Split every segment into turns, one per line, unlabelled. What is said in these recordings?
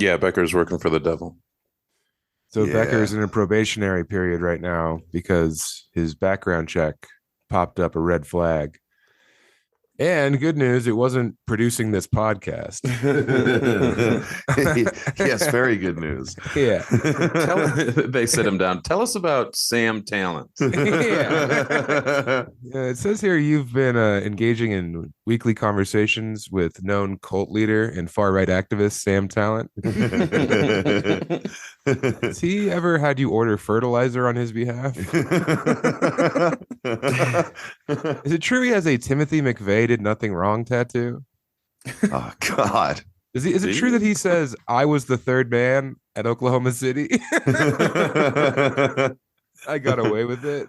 Yeah, Becker's working for the devil.
So Becker's
Yeah.
in a probationary period right now because his background check popped up a red flag. And good news, it wasn't producing this podcast.
Yes, very good news.
Yeah.
They sit him down. Tell us about Sam Tallent.
Yeah. It says here you've been engaging in weekly conversations with known cult leader and far right activist Sam Tallent. Has he ever had you order fertilizer on his behalf? Is it true he has a Timothy McVeigh did nothing wrong tattoo?
Oh God.
Is it true that he says I was the third man at Oklahoma City? I got away with it.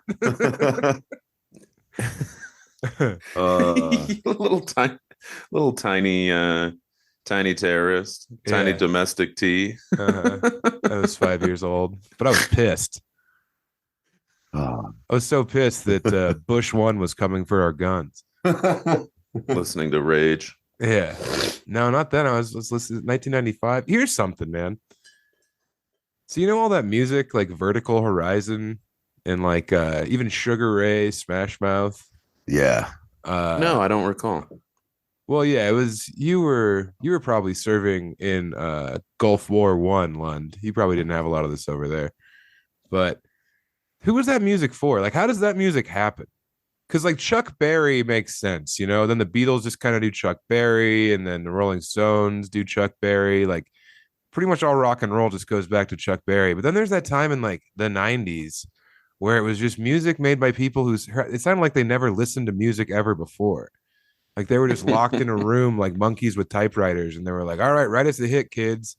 little tiny terrorist, tiny
Yeah.
domestic tea.
I was 5 years old, but I was pissed.
Oh.
I was so pissed that Bush 1 was coming for our guns.
Listening to Rage.
Yeah. No, not then. I was listening 1995. Here's something, man. So you know all that music like Vertical Horizon and like even Sugar Ray, Smash Mouth?
Yeah.
No, I don't recall.
Well, yeah, it was you were probably serving in Gulf War One, Lund. You probably didn't have a lot of this over there. But who was that music for? Like, how does that music happen? Because like Chuck Berry makes sense, you know. Then the Beatles just kind of do Chuck Berry, and then the Rolling Stones do Chuck Berry. Like, pretty much all rock and roll just goes back to Chuck Berry. But then there's that time in like the '90s where it was just music made by people who's it sounded like they never listened to music ever before. Like they were just locked in a room like monkeys with typewriters, and they were like, "All right, write us a hit, kids."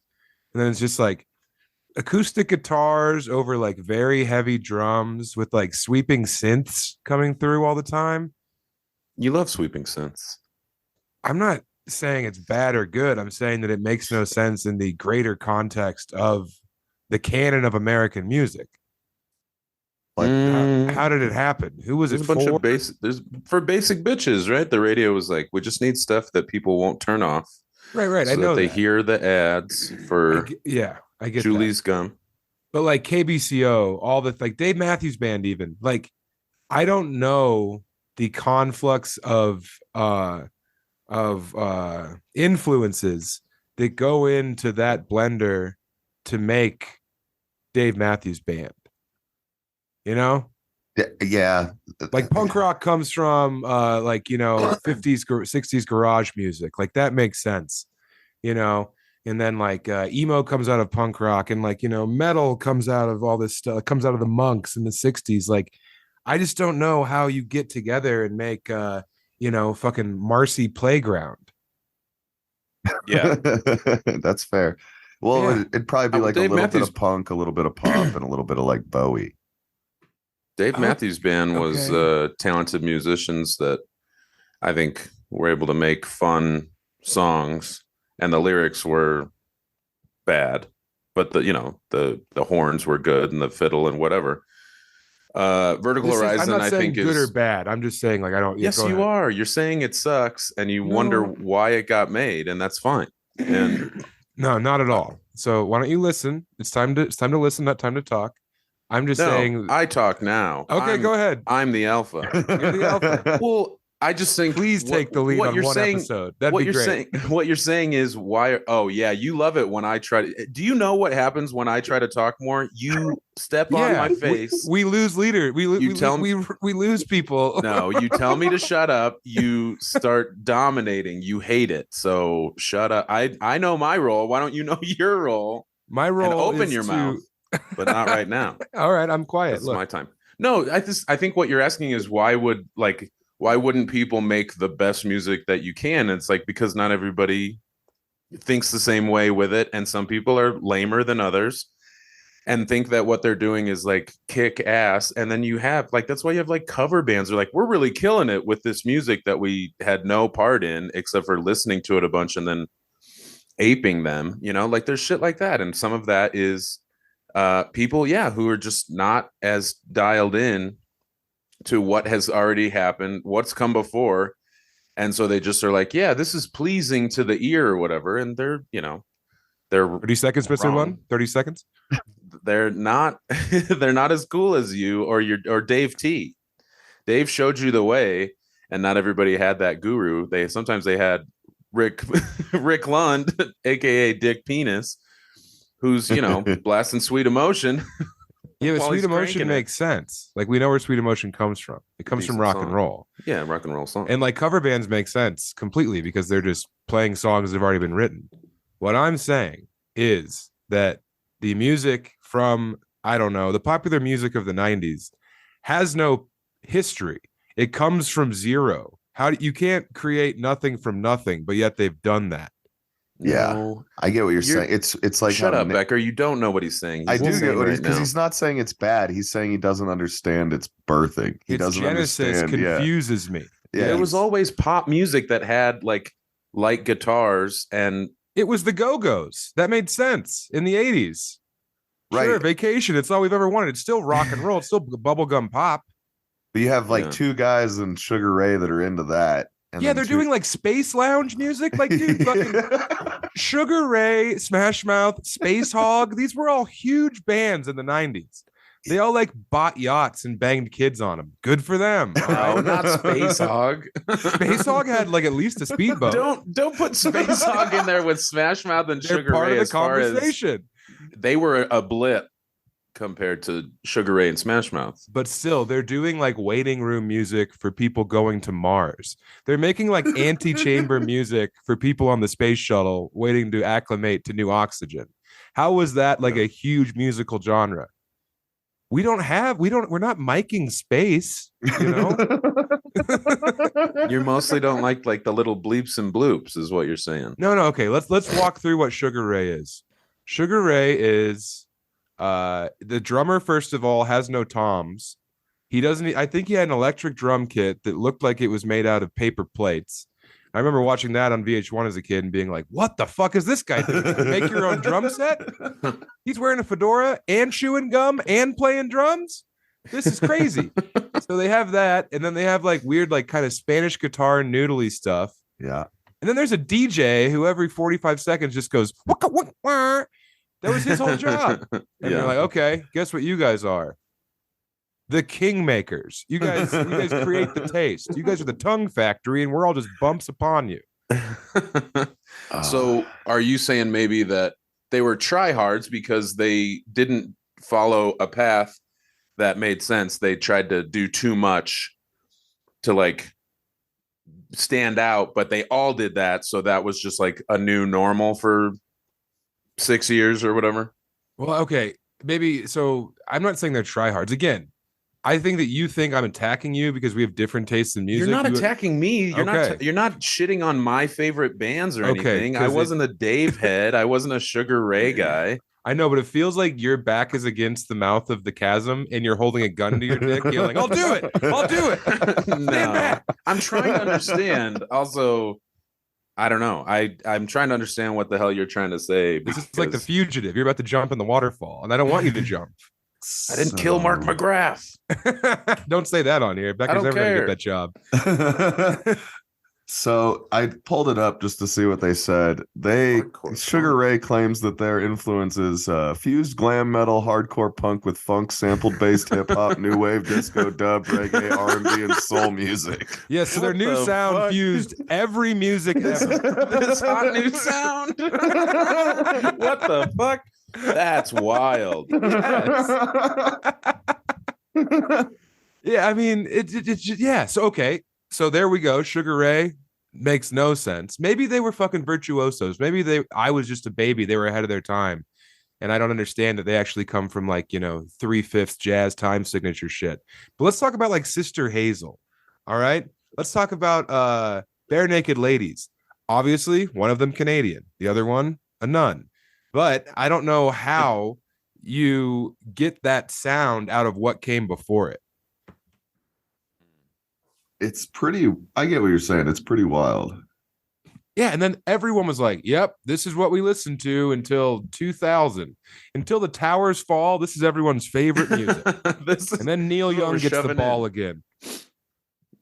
And then it's just like acoustic guitars over like very heavy drums with like sweeping synths coming through all the time.
You love sweeping synths.
I'm not saying it's bad or good. I'm saying that it makes no sense in the greater context of the canon of American music. Like, how did it happen? Who was
There's
it
a bunch
for?
of basic. There's for basic bitches, right? The radio was like, we just need stuff that people won't turn off,
Right.
so
I know
that they
that.
hear the ads for
Yeah, I get that.
Julie's gum.
But like KBCO, all the like Dave Matthews Band, even like I don't know the conflux of influences that go into that blender to make Dave Matthews Band. You know,
Yeah.
like punk rock comes from like you know 50s 60s garage music, like that makes sense, you know. And then like emo comes out of punk rock, and like you know metal comes out of all this stuff, comes out of the Monks in the 60s. Like I just don't know how you get together and make you know fucking Marcy Playground.
Yeah,
That's fair. Well,
Yeah.
it'd probably be like a
Dave
little bit
Matthews.
of punk, a little bit of pop, and a little bit of like Bowie.
Dave
Oh,
Matthews Band was talented musicians that I think were able to make fun songs, and the lyrics were bad, but the horns were good and the fiddle and whatever. Vertical
I'm
Horizon,
not
I
saying
think
good or
is.
bad. I'm just saying like I don't. Yeah,
Yes,
go
you
ahead.
are. You're saying it sucks, and you wonder
No.
why it got made, and that's fine. And
No, not at all. So why don't you listen? It's time to listen, not time to talk. I'm just
no,
saying.
I talk now.
Okay, go ahead.
I'm the alpha.
You're the alpha.
Well, I just think
Please take the lead
what
on
you're
one
saying,
episode. That'd
what
be
you're
great.
saying, what you're saying is why. Oh yeah, you love it when I try to. Do you know what happens when I try to talk more? You step on my face.
We lose leader. We lose people.
No, you tell me to shut up. You start dominating. You hate it. So shut up. I know my role. Why don't you know your role?
My
And
role
open
is
your
to...
mouth, but not right now.
All right, I'm quiet.
It's
Look,
my time. No, I think what you're asking is why wouldn't people make the best music that you can? It's like because not everybody thinks the same way with it, and some people are lamer than others and think that what they're doing is like kick ass. And then you have like that's why you have like cover bands are like we're really killing it with this music that we had no part in except for listening to it a bunch and then aping them, like there's shit like that. And some of that is people, who are just not as dialed in to what has already happened, what's come before. And so they just are like, yeah, this is pleasing to the ear or whatever. And they're They're
30 seconds, Mr.
wrong.
Lund. 30 seconds.
They're not they're not as cool as you or Dave T. Dave showed you the way, and not everybody had that guru. Sometimes they had Rick Rick Lund, aka Dick Penis, who's blasting Sweet Emotion.
Yeah, but
while
Sweet
he's
Emotion
cranking it.
makes sense. Like, we know where Sweet Emotion comes from. It comes from
Decent
rock
song.
and roll.
Yeah, rock and roll song.
And like cover bands make sense completely because they're just playing songs that have already been written. What I'm saying is that the music from, I don't know, the popular music of the 90s has no history. It comes from zero. You can't create nothing from nothing, but yet they've done that.
Yeah.
No.
I get what you're saying. It's like
Shut
how
up, Becker. You don't know what he's saying.
I
He's
do
insane
get what
right
he's because
now.
he's not saying it's bad. He's saying he doesn't understand its birthing. He
Its
doesn't
genesis
understand.
confuses me.
Yeah.
There was always pop music that had like light guitars and
It was the Go-Go's. That made sense in the 80s. Sure,
Right.
Vacation. It's all we've ever wanted. It's still rock and roll. It's still bubblegum pop.
But you have like
Yeah.
two guys in Sugar Ray that are into that. And
Yeah,
then
they're
two-
doing like space lounge music. Like, dude, fucking Sugar Ray, Smash Mouth, Space Hog. These were all huge bands in the 90s. They all like bought yachts and banged kids on them. Good for them. all right?
oh, not Space Hog.
Space Hog had like at least a speedboat.
Don't put Space Hog in there with Smash Mouth and
They're
Sugar
part
Ray
of the
as far as
conversation.
they were a blip compared to Sugar Ray and Smash Mouth.
But still, they're doing like waiting room music for people going to Mars. They're making like anti-chamber music for people on the space shuttle waiting to acclimate to new oxygen. How was that like a huge musical genre? We're not miking space, you know?
You mostly don't like the little bleeps and bloops, is what you're saying.
No, okay. Let's walk through what Sugar Ray is. Sugar Ray is the drummer, first of all, has no toms. I think he had an electric drum kit that looked like it was made out of paper plates. I remember watching that on VH1 as a kid and being like, what the fuck is this guy doing? Make your own drum set? He's wearing a fedora and chewing gum and playing drums? This is crazy. So they have that, and then they have like weird, like kind of Spanish guitar noodly stuff.
Yeah.
And then there's a DJ who every 45 seconds just goes, waka, waka, wah. That was his whole job. And they're like, okay, guess what you guys are? The Kingmakers. You guys create the taste. You guys are the tongue factory, and we're all just bumps upon you.
So are you saying maybe that they were tryhards because they didn't follow a path that made sense? They tried to do too much to like stand out, but they all did that. So that was just like a new normal for 6 years or whatever.
Well, okay, maybe. So I'm not saying they're tryhards. Again, I think that you think I'm attacking you because we have different tastes in music.
You're not attacking me. You're
Okay.
you're not shitting on my favorite bands or
Okay,
anything.
'cause
I wasn't a Dave head. I wasn't a Sugar Ray guy.
I know, but it feels like your back is against the mouth of the chasm and you're holding a gun to your dick, yelling, I'll do it. I'll do it. Stand
No,
back.
I'm trying to understand. Also, I don't know. I'm trying to understand what the hell you're trying to say.
This is like The
because
Fugitive. You're about to jump in the waterfall, and I don't want you to jump.
I didn't kill Mark McGrath.
Don't say that on here. Becker's
don't
never going to
care.
get that job.
So I pulled it up just to see what they said.
Hardcore
Sugar
punk.
Ray claims that their influence is fused glam metal, hardcore punk with funk, sampled based hip hop, new wave, disco, dub, reggae, R&B, and soul music.
Yeah, so their
What
new
the
sound
fuck?
fused every music ever.
This hot new sound. What the fuck? That's wild.
Yeah, I mean, it's just, yeah. So, okay. So there we go. Sugar Ray makes no sense. Maybe they were fucking virtuosos. Maybe I was just a baby. They were ahead of their time. And I don't understand that they actually come from like, 3/5 jazz time signature shit. But let's talk about like Sister Hazel. All right. Let's talk about Bare Naked Ladies. Obviously, one of them Canadian, the other one a nun. But I don't know how you get that sound out of what came before it.
It's pretty, I get what you're saying. It's pretty wild.
Yeah, and then everyone was like, yep, this is what we listened to until 2000. Until the towers fall, this is everyone's favorite music. And then Neil
what
Young
we're
gets the
shoving
ball
in.
again.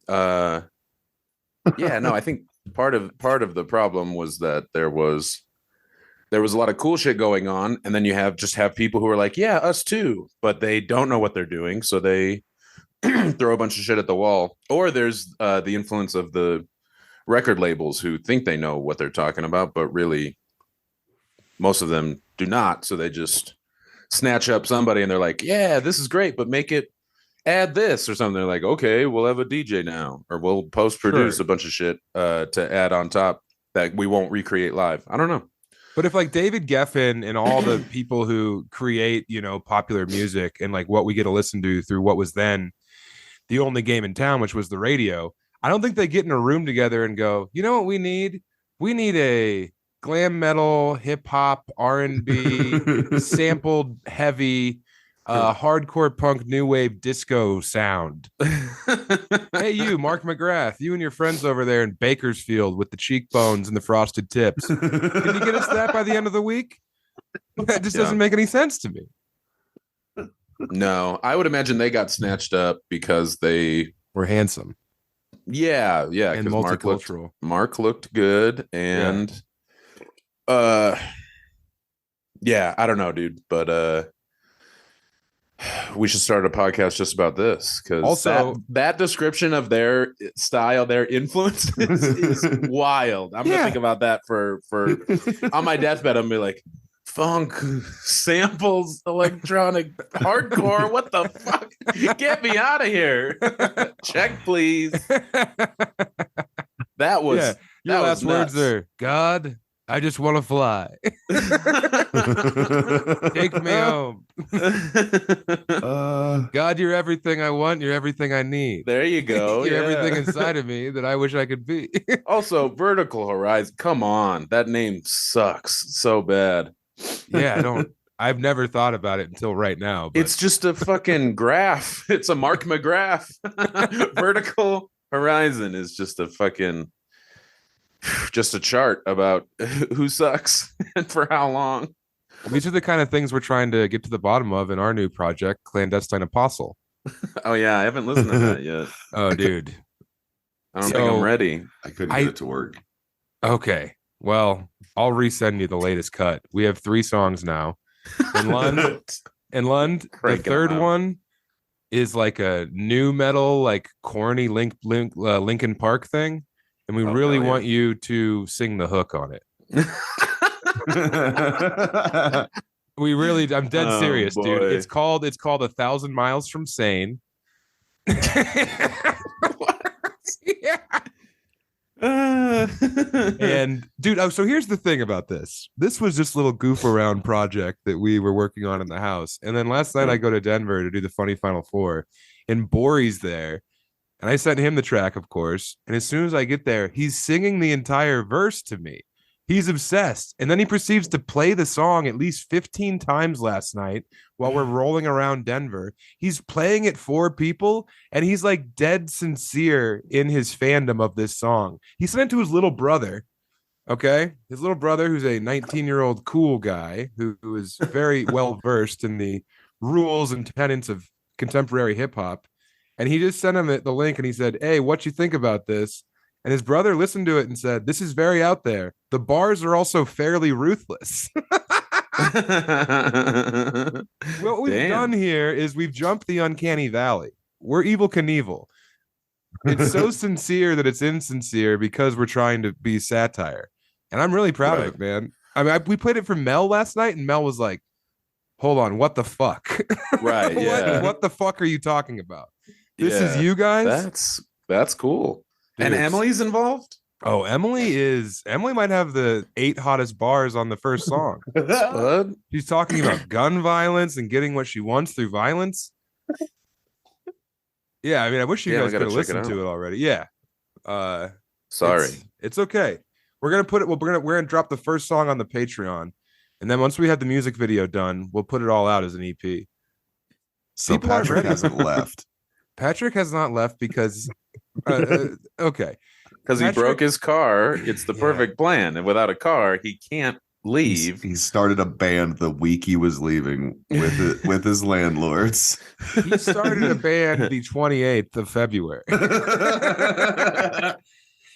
Yeah, no, I think part of the problem was that there was there was a lot of cool shit going on, and then you have people who are like, yeah, us too, but they don't know what they're doing, so they throw a bunch of shit at the wall. Or there's the influence of the record labels who think they know what they're talking about, but really most of them do not. So they just snatch up somebody and they're like, yeah, this is great, but make it add this or something. They're like, okay, we'll have a DJ now, or we'll post produce a bunch of shit to add on top that we won't recreate live. I don't know.
But if like David Geffen and all the people who create, you know, popular music and like what we get to listen to through what was then the only game in town, which was the radio, I don't think they get in a room together and go, you know what we need? We need a glam metal, hip hop, R&B, sampled heavy, hardcore punk, new wave disco sound. Hey, you, Mark McGrath, you and your friends over there in Bakersfield with the cheekbones and the frosted tips. Can you get us that by the end of the week? That just doesn't make any sense to me.
No, I would imagine they got snatched up because they
were handsome.
Yeah,
and multicultural.
Mark looked good, and yeah, I don't know, dude, but we should start a podcast just about this, because also that description of their style, their influence is wild. I'm gonna think about that for on my deathbed. I'm gonna be like, funk, samples, electronic, hardcore. What the fuck? Get me out of here. Check, please. That was
your last words are, God, I just want to fly. Take me home. God, you're everything I want. You're everything I need.
There you go.
You're everything inside of me that I wish I could be.
Also, Vertical Horizon. Come on. That name sucks so bad.
Yeah, I've never thought about it until right now. But.
It's just a fucking graph. It's a Mark McGrath. Vertical Horizon is just a chart about who sucks and for how long.
These are the kind of things we're trying to get to the bottom of in our new project, Clandestine Apostle.
Oh yeah, I haven't listened to that yet.
Oh, dude.
I don't think I'm ready.
I couldn't get it to work.
Okay. Well, I'll resend you the latest cut. We have 3 songs now. And Lund, the third one is like a new metal, like corny Linkin Park thing. And we really want you to sing the hook on it. I'm dead serious, dude. It's called 1,000 Miles from Sane. Yeah. And dude, so here's the thing about this. This was just a little goof around project that we were working on in the house. And then last night I go to Denver to do the Funny Final Four, and Bori's there. And I sent him the track, of course. And as soon as I get there, he's singing the entire verse to me. He's obsessed. And then he proceeds to play the song at least 15 times last night while we're rolling around Denver. He's playing it for people, and he's like dead sincere in his fandom of this song. He sent it to his little brother. Okay. His little brother, who's a 19-year-old cool guy who is very well versed in the rules and tenets of contemporary hip hop. And he just sent him the link, and he said, hey, what you think about this? And his brother listened to it and said, this is very out there. The bars are also fairly ruthless. What we've done here is we've jumped the uncanny valley. We're Evil Knievel. It's so sincere that it's insincere because we're trying to be satire. And I'm really proud of it, man. I mean, we played it for Mel last night, and Mel was like, hold on, what the fuck?
Right, yeah.
What the fuck are you talking about? This is you guys?
That's cool. Dude. And Emily's involved?
Oh, Emily might have the 8 hottest bars on the first song. She's talking about gun violence and getting what she wants through violence. Yeah, I mean, I wish you guys could have listened to it already. Yeah.
Sorry.
It's okay. We're gonna drop the first song on the Patreon, and then once we have the music video done, we'll put it all out as an EP.
So Patrick hasn't left.
Patrick has not left because okay.
Because he broke his car. It's the perfect plan. And without a car, he can't leave.
He started a band the week he was leaving with his landlords.
He started a band the 28th of February.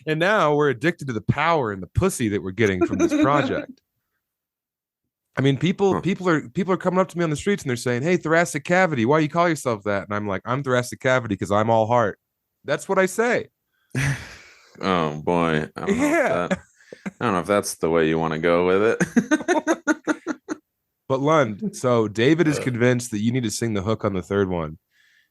And now we're addicted to the power and the pussy that we're getting from this project. I mean, people are coming up to me on the streets and they're saying, "Hey, thoracic cavity, why you call yourself that?" And I'm like, "I'm thoracic cavity because I'm all heart." That's what I say.
Oh boy,
Yeah.
I don't know if that's the way you want to go with it.
But Lund, so David is convinced that you need to sing the hook on the third one.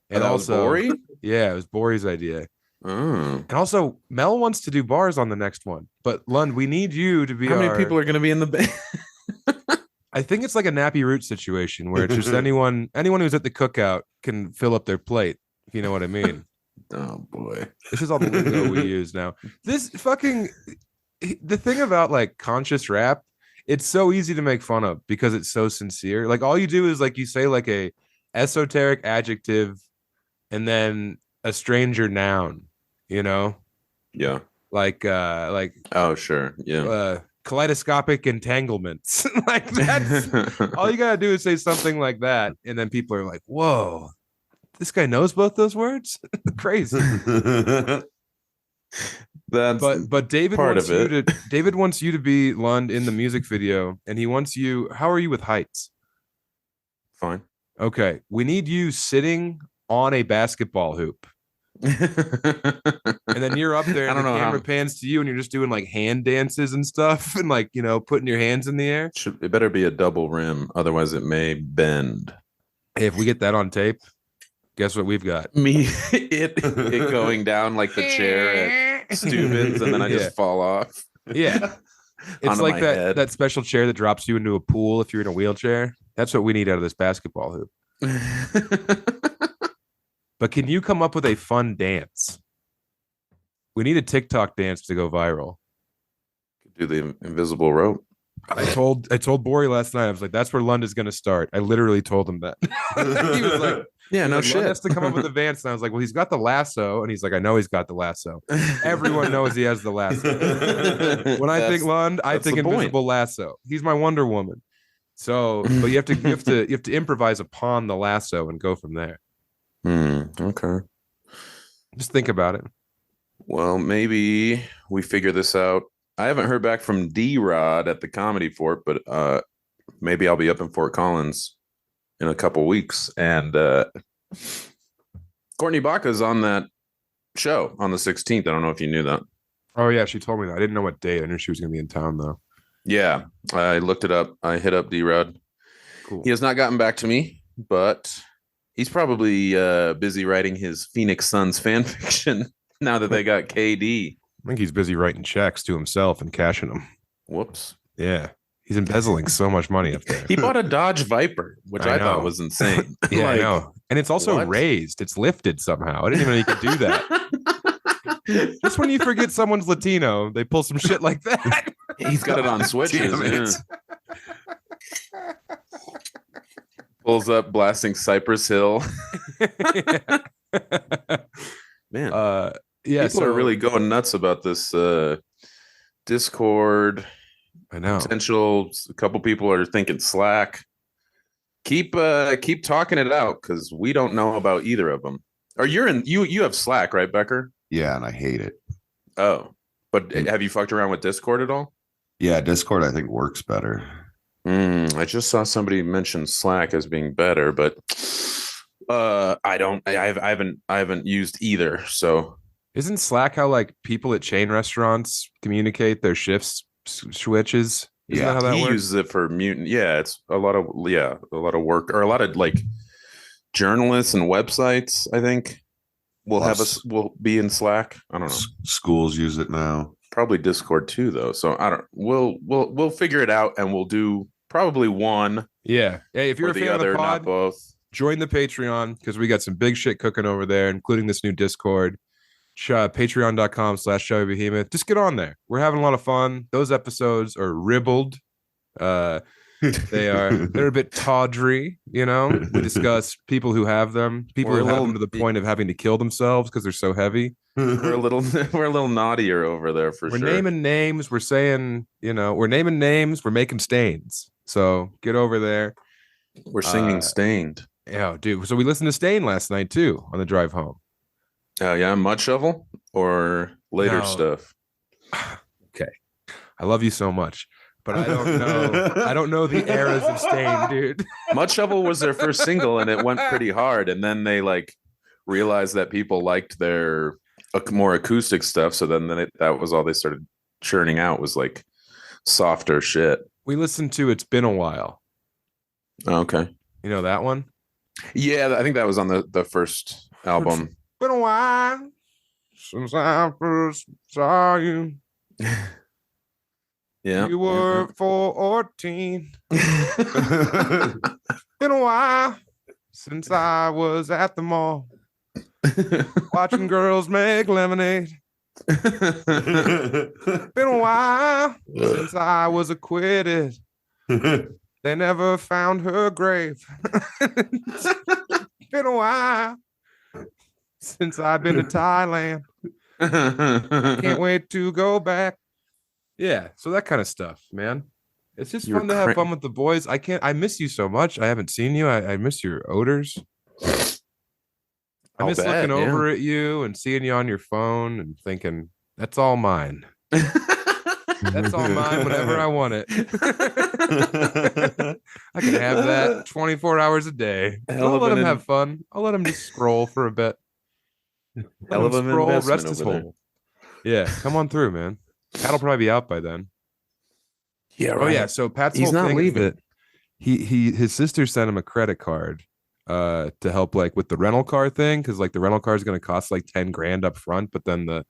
And
that was
also,
Bori?
yeah, it was Bori's idea.
Oh.
And also, Mel wants to do bars on the next one. But Lund, we need you to be
How many people are going to be in the band?
I think it's like a Nappy Root situation where it's just anyone who's at the cookout can fill up their plate, if you know what I mean.
Oh boy.
This is all the lingo we use now. The thing about like conscious rap, it's so easy to make fun of because it's so sincere. Like all you do is like you say like a esoteric adjective and then a stranger noun, you know?
Yeah.
Like
oh sure. Yeah.
Kaleidoscopic entanglements. Like that's all you gotta do is say something like that, and then people are like, "Whoa, this guy knows both those words." Crazy. But David wants David wants you to be Lund in the music video, and he wants you. How are you with heights?
Fine.
Okay, we need you sitting on a basketball hoop. And then you're up there and the camera pans to you and you're just doing like hand dances and stuff and like, you know, putting your hands in the air.
It better be a double rim, otherwise it may bend.
Hey, if we get that on tape, guess what we've got?
Me it going down like the chair at Steuben's and then I just fall off.
Yeah. It's like that special chair that drops you into a pool if you're in a wheelchair. That's what we need out of this basketball hoop. But can you come up with a fun dance? We need a TikTok dance to go viral.
Do the invisible rope.
I told Bori last night. I was like, "That's where Lund is going to start." I literally told him that. He was like,
"Yeah, no shit."
Lund has to come up with a dance, and I was like, "Well, he's got the lasso," and he's like, "I know he's got the lasso. Everyone knows he has the lasso." When I think Lund, I think invisible lasso. He's my Wonder Woman. So, but you have to improvise upon the lasso and go from there.
Okay.
Just think about it.
Well, maybe we figure this out. I haven't heard back from D-Rod at the Comedy Fort, but maybe I'll be up in Fort Collins in a couple weeks. And Courtney Baca's on that show on the 16th. I don't know if you knew that.
Oh, yeah, she told me that. I didn't know what date. I knew she was going to be in town, though.
Yeah, I looked it up. I hit up D-Rod.
Cool.
He has not gotten back to me, but he's probably busy writing his Phoenix Suns fan fiction now that they got KD.
I think he's busy writing checks to himself and cashing them.
Whoops.
Yeah. He's embezzling so much money up there.
He bought a Dodge Viper, which I thought was insane.
Yeah, I know. And it's also raised. It's lifted somehow. I didn't even know you could do that. Just when you forget someone's Latino, they pull some shit like that.
He's got it on switches. Yeah. Pulls up blasting Cypress Hill. Man.
Yeah,
people are really going nuts about this Discord.
I know.
Potential. A couple people are thinking Slack. Keep talking it out because we don't know about either of them. Or you have Slack, right, Becker?
Yeah, and I hate it.
Oh, but have you fucked around with Discord at all?
Yeah, Discord I think works better.
I just saw somebody mention Slack as being better, but I haven't used either. So
isn't Slack how like people at chain restaurants communicate their shifts switches? Isn't that how that
he
works?
uses it for mutant. Yeah, it's a lot of work, or a lot of like journalists and websites. I think will be in Slack. I don't know.
Schools use it now.
Probably Discord too, though. So I don't. We'll figure it out, and we'll do probably one.
Yeah. Hey, if you're a fan of the pod,
not both.
Join the Patreon because we got some big shit cooking over there, including this new Discord. Patreon.com/Chubby Behemoth. Just get on there. We're having a lot of fun. Those episodes are ribbled. They're a bit tawdry, you know. We discuss people who have them, people who have them to the point of having to kill themselves because they're so heavy.
We're a little naughtier over there for sure.
We're naming names. We're saying, we're naming names. We're making stains. So get over there.
We're singing Stained.
Yeah, dude. So we listened to Stain last night too on the drive home.
Yeah, Mud Shovel or later stuff.
Okay, I love you so much. but I don't know. I don't know the eras of Stain, dude.
Mud Shovel was their first single, and it went pretty hard. And then they like realized that people liked their more acoustic stuff. So then that was all they started churning out was like softer shit.
We listened to "It's Been a While."
Oh, okay.
You know that one?
Yeah, I think that was on the first album.
Been a while since I first saw you.
Yeah.
You were 14. Been a while since I was at the mall watching girls make lemonade. Been a while since I was acquitted. They never found her grave. Been a while since I've been to Thailand. Can't wait to go back. Yeah, so that kind of stuff, man. It's just fun to have fun with the boys. I miss you so much. I haven't seen you. I miss your odors. I miss looking over at you and seeing you on your phone and thinking, that's all mine. That's all mine whenever I want it. I can have that 24 hours a day. I'll let him have fun. I'll let him just scroll for a bit.
Hell of an investment
rest his hole. Yeah, come on through, man. Pat'll probably be out by then.
Yeah, right.
Oh yeah, so Pat's
he's
whole
not
thing
leaving.
His sister sent him a credit card to help like with the rental car thing, because like the rental car is going to cost like 10 grand up front, but then the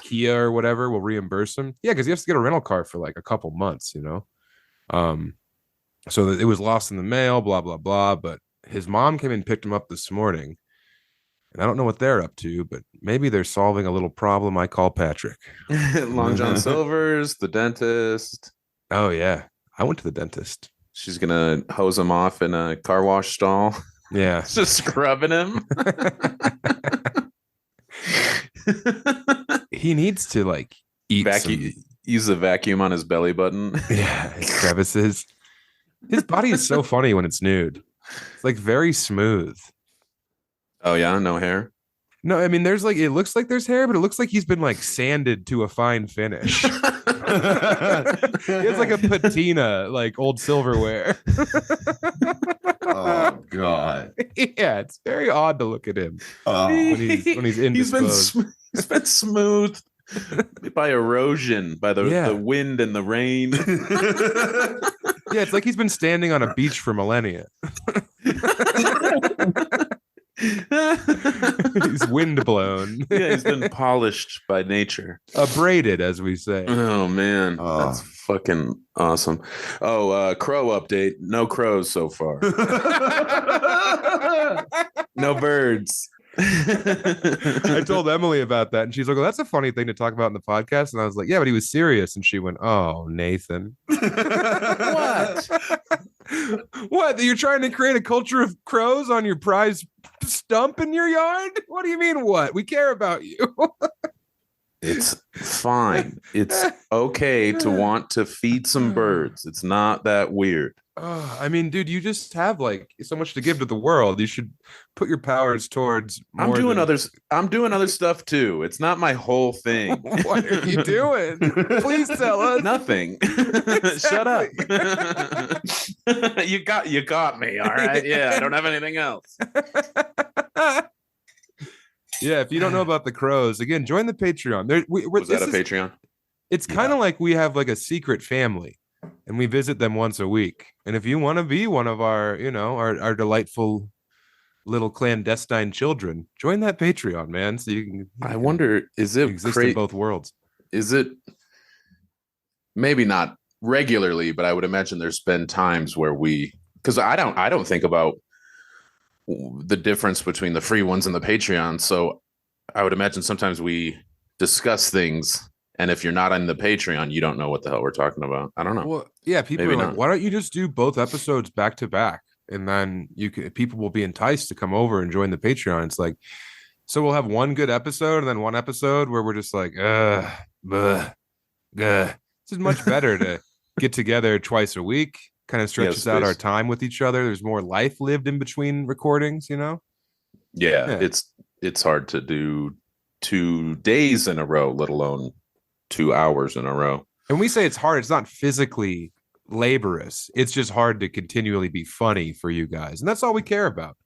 Kia or whatever will reimburse him. Yeah, because he has to get a rental car for like a couple months, you know. So it was lost in the mail, blah blah blah. But his mom came and picked him up this morning, and I don't know what they're up to, but maybe they're solving a little problem I call Patrick.
Long John Silver's, the dentist.
Oh yeah, I went to the dentist.
She's gonna hose him off in a car wash stall.
Yeah,
just scrubbing him.
He needs to like eat
use the vacuum on his belly button.
Yeah, his crevices. His body is so funny when it's nude. It's like very smooth.
Oh yeah, no hair.
No, I mean there's like it looks like there's hair, but it looks like he's been like sanded to a fine finish. He has like a patina, like old silverware.
Oh god.
Yeah, it's very odd to look at him when he's indisposed.
He's been smooth by erosion, by the wind and the rain.
Yeah, it's like he's been standing on a beach for millennia. He's wind blown.
Yeah, he's been polished by nature.
Abraded, as we say.
Oh man, that's fucking awesome. Oh, crow update. No crows so far. No birds.
I told Emily about that, and she's like, "Well, that's a funny thing to talk about in the podcast." And I was like, "Yeah, but he was serious." And she went, "Oh, Nathan,
what?
What? You're trying to create a culture of crows on your prize stump in your yard? What do you mean? What? We care about you."
It's fine. It's okay to want to feed some birds. It's not that weird.
I mean, dude, you just have like so much to give to the world. You should put your powers towards.
I'm doing other stuff too. It's not my whole thing.
What are you doing? Please tell us.
Nothing. Shut up. You got me. All right. Yeah, I don't have anything else.
Yeah, if you don't know about the crows, again, join the Patreon.
Was that a Patreon?
It's kind of like we have like a secret family, and we visit them once a week. And if you want to be one of our, our delightful little clandestine children, join that Patreon, man. So you can.
I wonder, is it
exist in both worlds?
Is it maybe not regularly, but I would imagine there's been times where because I don't think about the difference between the free ones and the Patreon. So I would imagine sometimes we discuss things, and if you're not on the Patreon, you don't know what the hell we're talking about. I don't know.
Well, yeah, people
Maybe
are like,
not.
why don't you just do both episodes back to back? And then people will be enticed to come over and join the Patreon. It's like, so we'll have one good episode and then one episode where we're just like, This is much better to get together twice a week. Kind of stretches out our time with each other. There's more life lived in between recordings,
Yeah. It's hard to do 2 days in a row, let alone 2 hours in a row.
And we say it's hard, it's not physically laborious. It's just hard to continually be funny for you guys. And that's all we care about.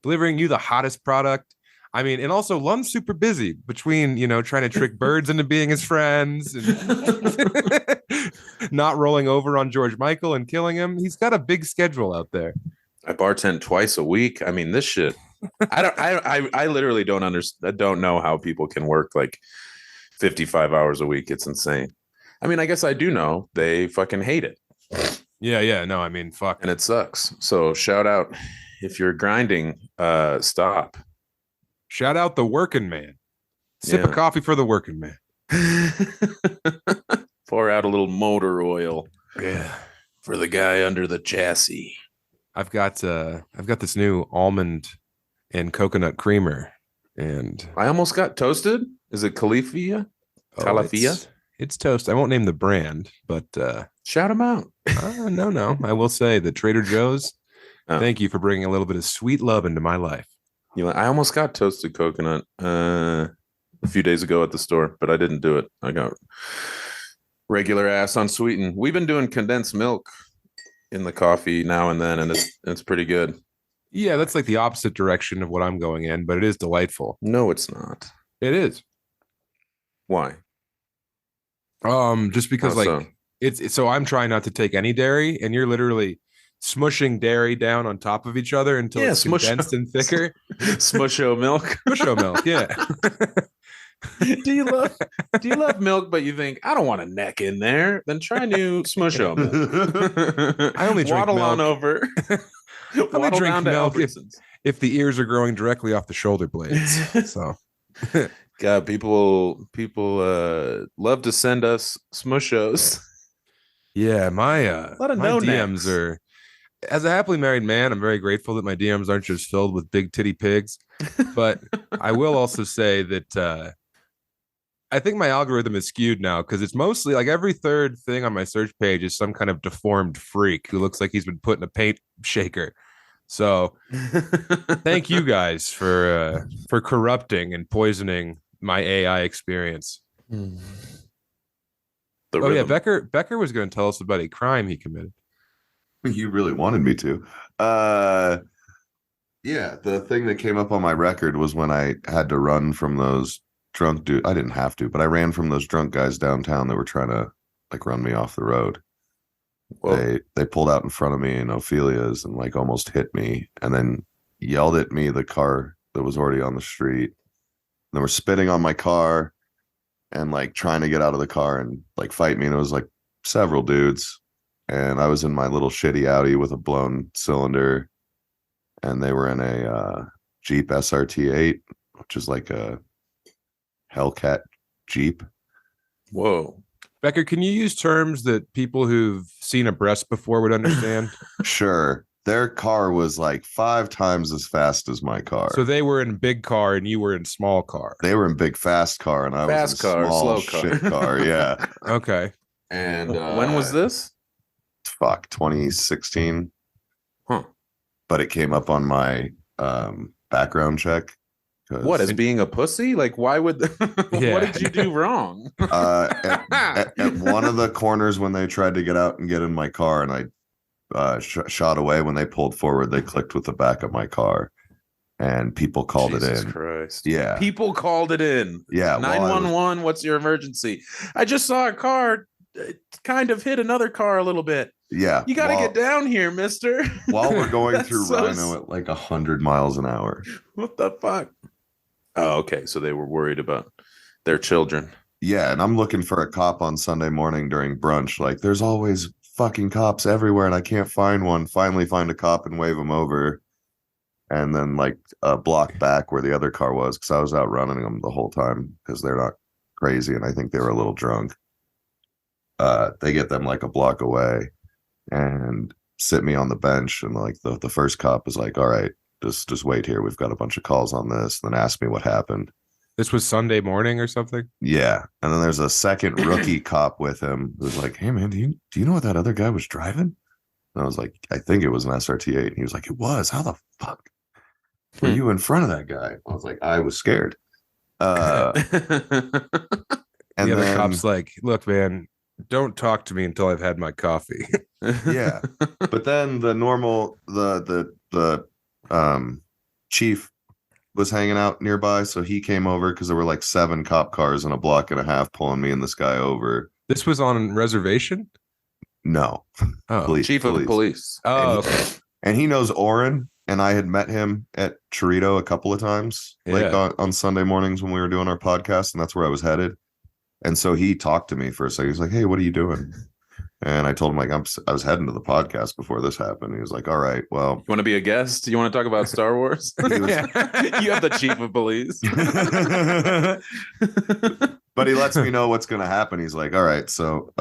Delivering you the hottest product. I mean, and also Lund's super busy between, trying to trick birds into being his friends and not rolling over on George Michael and killing him. He's got a big schedule out there.
I bartend twice a week. I mean, this shit. I literally don't understand. I don't know how people can work like 55 hours a week. It's insane. I mean, I guess I do know they fucking hate it.
Yeah. No, I mean, fuck.
And it sucks. So shout out if you're grinding, stop.
Shout out the working man. Sip of coffee for the working man.
Pour out a little motor oil.
Yeah.
For the guy under the chassis.
I've got this new almond and coconut creamer, and
I almost got toasted. Is it Califia? Califia?
It's toast. I won't name the brand, but
shout them out.
No. I will say that Trader Joe's. Thank you for bringing a little bit of sweet love into my life.
I almost got toasted coconut a few days ago at the store, but I didn't do it. I got regular ass unsweetened. We've been doing condensed milk in the coffee now and then, and it's pretty good.
Yeah, that's like the opposite direction of what I'm going in, but it is delightful.
No, it's not.
It is.
Why?
Just because it's so I'm trying not to take any dairy, and you're literally smushing dairy down on top of each other until it's condensed and thicker.
Smusho milk.
Smusho milk, yeah.
Do you love milk, but you think I don't want a neck in there? Then try new Smusho milk.
I only drink
waddle
milk.
on over.
I only drink milk if the ears are growing directly off the shoulder blades. So,
God, people love to send us Smushos.
Yeah, my DMs
necks.
are. As a happily married man, I'm very grateful that my DMs aren't just filled with big titty pigs. But I will also say that I think my algorithm is skewed now because it's mostly like every third thing on my search page is some kind of deformed freak who looks like he's been put in a paint shaker. So thank you guys for corrupting and poisoning my AI experience.
Yeah,
Becker was going to tell us about a crime he committed.
You really wanted me to. Yeah, the thing that came up on my record was when I had to run from those drunk dude. I didn't have to, but I ran from those drunk guys downtown that were trying to like run me off the road. Whoa. They pulled out in front of me in Ophelia's and like almost hit me and then yelled at me, the car that was already on the street. And they were spitting on my car and like trying to get out of the car and like fight me. And it was like several dudes. And I was in my little shitty Audi with a blown cylinder, and they were in a Jeep SRT8, which is like a Hellcat Jeep.
Whoa.
Becker, can you use terms that people who've seen a breast before would understand?
Sure. Their car was like 5 times as fast as my car.
So they were in big car and you were in small car.
They were in big fast car and I was in small slow car. Shit car. Yeah.
Okay.
And when was this?
2016.
Huh.
But it came up on my background check.
What, as being a pussy? Like, why would what did you do wrong?
At one of the corners when they tried to get out and get in my car and I shot away, when they pulled forward, they clicked with the back of my car and people called it in.
Jesus Christ.
Yeah.
People called it in.
Yeah.
911, what's your emergency? I just saw a car kind of hit another car a little bit.
Yeah.
You got to get down here, mister.
While we're going through Rhino at like 100 miles an hour.
What the fuck? Oh, okay. So they were worried about their children.
Yeah. And I'm looking for a cop on Sunday morning during brunch. Like, there's always fucking cops everywhere and I can't find one. Finally find a cop and wave him over. And then like a block back where the other car was, because I was out running them the whole time because they're not crazy. And I think they were a little drunk. They get them like a block away and sit me on the bench. And like the first cop is like, all right, just wait here. We've got a bunch of calls on this. And then ask me what happened.
This was Sunday morning or something?
Yeah. And then there's a second rookie cop with him who's like, hey man, do you know what that other guy was driving? And I was like, I think it was an SRT8. And he was like, it was. How the fuck were you in front of that guy? I was like, I was scared. And
the other cop's like, look, man, Don't talk to me until I've had my coffee.
Yeah. But then the chief was hanging out nearby, so he came over because there were like 7 cop cars in a block and a half pulling me and this guy over.
This was on reservation?
No.
Oh.
Chief of police.
Oh, okay.
And he knows Oren, and I had met him at Chorito a couple of times, like on Sunday mornings when we were doing our podcast, and that's where I was headed. And so he talked to me for a second. He's like, "Hey, what are you doing?" And I told him, like, I was heading to the podcast before this happened. He was like, "All right, well."
You want to be a guest? You want to talk about Star Wars? You have the chief of police.
But he lets me know what's going to happen. He's like, "All right, so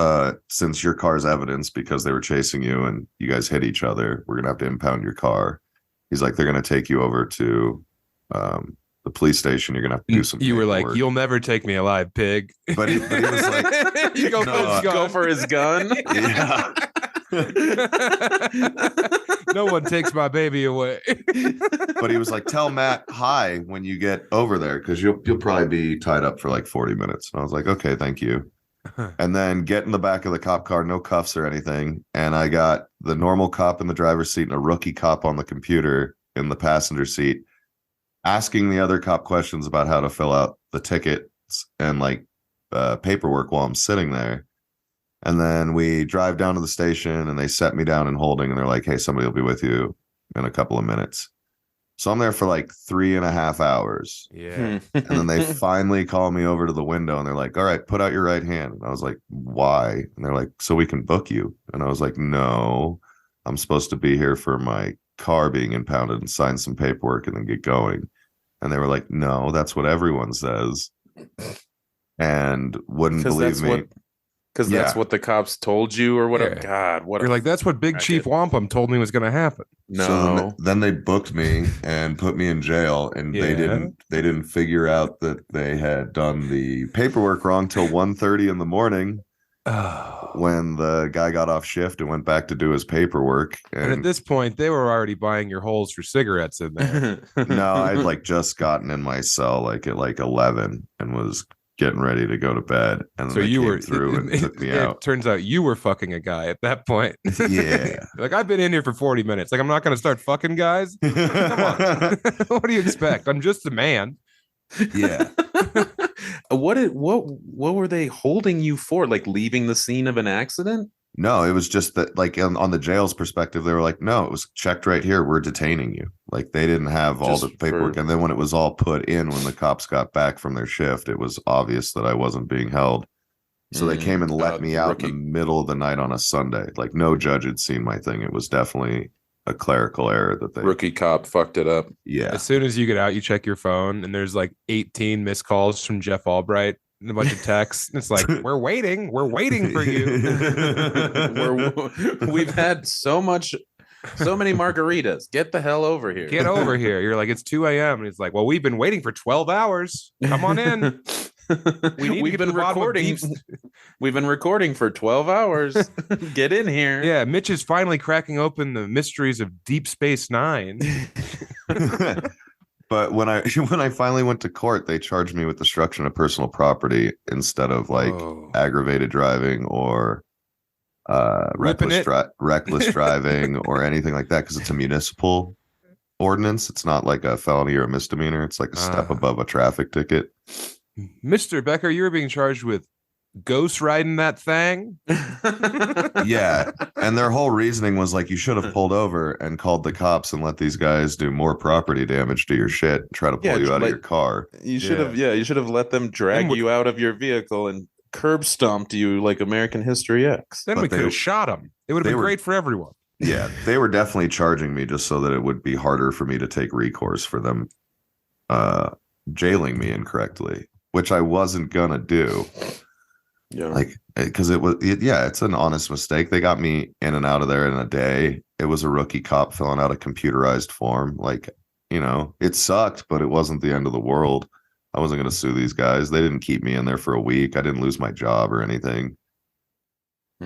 since your car's evidence because they were chasing you and you guys hit each other, we're going to have to impound your car." He's like, "They're going to take you over to the police station. You're going to have to do some
You were like,
paperwork."
"You'll never take me alive, pig."
But he was like,
You go
for his gun.
yeah.
No one takes my baby away.
But he was like, "Tell Matt hi when you get over there because you'll probably be tied up for like 40 minutes." And I was like, "Okay, thank you." And then get in the back of the cop car, no cuffs or anything. And I got the normal cop in the driver's seat and a rookie cop on the computer in the passenger seat, asking the other cop questions about how to fill out the tickets and like paperwork while I'm sitting there. And then we drive down to the station and they set me down in holding and they're like, "Hey, somebody will be with you in a couple of minutes." So I'm there for like 3.5 hours.
Yeah.
And then they finally call me over to the window and they're like, "All right, put out your right hand." And I was like, "Why?" And they're like, "So we can book you." And I was like, "No, I'm supposed to be here for my car being impounded and sign some paperwork and then get going." And they were like, "No, that's what everyone says." And wouldn't believe me.
Because that's what the cops told you or whatever.
Yeah.
God, what
You're like, "That's what Big Chief Wampum told me was going to happen."
No.
So then they booked me and put me in jail, and they didn't figure out that they had done the paperwork wrong till 1:30 in the morning. When the guy got off shift and went back to do his paperwork.
And at this point, they were already buying your holes for cigarettes in there.
No, I'd like just gotten in my cell like at like 11 and was getting ready to go to bed. And
So
they
you
came
were
through and took me out.
It turns out you were fucking a guy at that point.
Yeah.
Like, "I've been in here for 40 minutes. Like, I'm not going to start fucking guys. Come on." What do you expect? I'm just a man.
Yeah.
What were they holding you for? Like leaving the scene of an accident?
No, it was just that, like, on the jail's perspective, they were like, "No, it was checked right here. We're detaining you." Like, they didn't have all the paperwork. And then when it was all put in, when the cops got back from their shift, it was obvious that I wasn't being held. So they came and let me out in the middle of the night on a Sunday. Like, no judge had seen my thing. It was definitely a clerical error that they
Rookie cop fucked it up.
Yeah.
As soon as you get out, you check your phone, and there's like 18 missed calls from Jeff Albright and a bunch of texts. And it's like, we're waiting for you."
We've had so many margaritas. Get the hell over here.
Get over here. You're like, "It's 2 a.m. And it's like, "Well, we've been waiting for 12 hours. Come on in."
We've been recording. We've been recording for 12 hours. Get in here.
Yeah, Mitch is finally cracking open the mysteries of Deep Space Nine.
But when I finally went to court, they charged me with destruction of personal property instead of like aggravated driving or reckless driving or anything like that, because it's a municipal ordinance. It's not like a felony or a misdemeanor. It's like a step above a traffic ticket.
Mr. Becker, you were being charged with ghost riding that thing.
Yeah. And their whole reasoning was like, you should have pulled over and called the cops and let these guys do more property damage to your shit and try to pull you out of your car.
You should have let them drag you out of your vehicle and curb stomped you like American History X.
Then we could have shot them. It would have been great for everyone.
Yeah, they were definitely charging me just so that it would be harder for me to take recourse for them jailing me incorrectly, which I wasn't gonna do.
Yeah,
like, because it's an honest mistake. They got me in and out of there in a day. It was a rookie cop filling out a computerized form. Like, it sucked, but it wasn't the end of the world. I wasn't going to sue these guys. They didn't keep me in there for a week. I didn't lose my job or anything.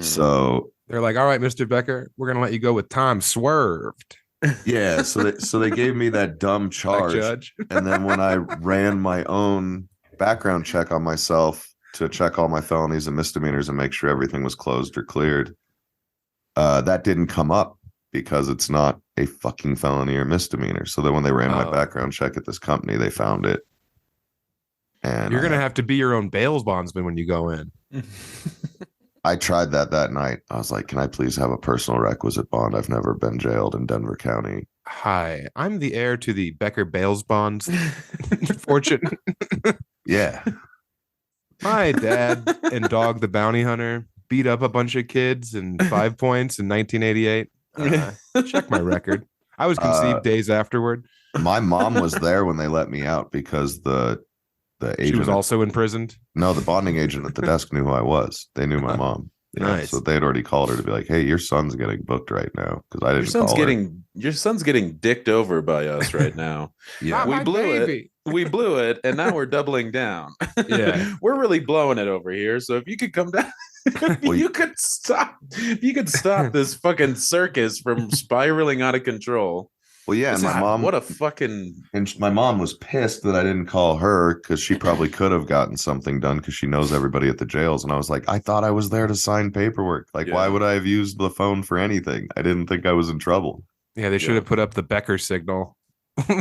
So
they're like, "All right, Mr. Becker, we're going to let you go with time swerved."
Yeah. So they gave me that dumb charge.
Judge.
And then when I ran my own background check on myself, to check all my felonies and misdemeanors and make sure everything was closed or cleared. That didn't come up because it's not a fucking felony or misdemeanor. So then when they ran my background check at this company, they found it. And
you're gonna have to be your own bail bondsman when you go in.
I tried that night. I was like, can I please have a personal requisite bond? I've never been jailed in Denver County.
Hi, I'm the heir to the Becker Bales bonds fortune.
Yeah.
My dad and Dog the Bounty Hunter beat up a bunch of kids in 5 points in 1988. Check my record. I was conceived days afterward.
My mom was there when they let me out because the agent
She was also imprisoned.
No, the bonding agent at the desk knew who I was. They knew my mom.
Nice.
So they had already called her to be like, "Hey, your son's getting booked right now," because I didn't.
Your son's getting dicked over by us right now.
Yeah,
we blew it. We blew it, and now we're doubling down.
Yeah,
we're really blowing it over here. So if you could come down, you could stop. If you could stop this fucking circus from spiraling out of control.
Well, yeah, and my mom.
What a fucking.
And my mom was pissed that I didn't call her because she probably could have gotten something done because she knows everybody at the jails. And I was like, I thought I was there to sign paperwork. Like, why would I have used the phone for anything? I didn't think I was in trouble.
Yeah, they should have put up the Becker signal,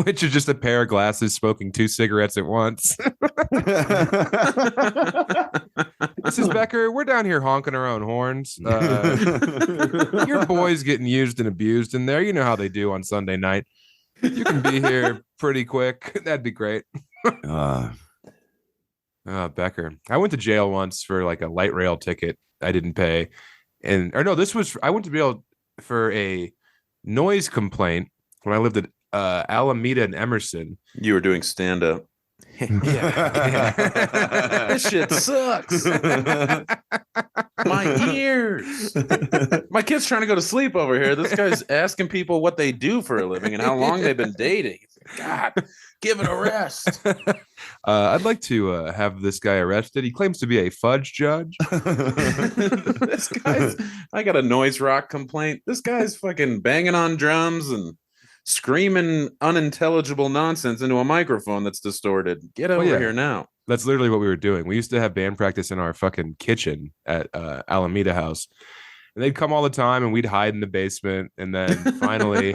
which is just a pair of glasses smoking 2 cigarettes at once. Mrs. Becker, we're down here honking our own horns. Your boy's getting used and abused in there. You know how they do on Sunday night. You can be here pretty quick. That'd be great. Becker. I went to jail once for like a light rail ticket I didn't pay. I went to jail for a noise complaint when I lived at Alameda and Emerson.
You were doing stand-up.
Yeah.
This shit sucks. My ears. My kid's trying to go to sleep over here. This guy's asking people what they do for a living and how long they've been dating. God, give it a rest.
I'd like to have this guy arrested. He claims to be a fudge judge.
I got a noise rock complaint. This guy's fucking banging on drums and screaming unintelligible nonsense into a microphone that's distorted. Get over here now.
That's literally what we were doing. We used to have band practice in our fucking kitchen at Alameda House. And they'd come all the time and we'd hide in the basement. And then finally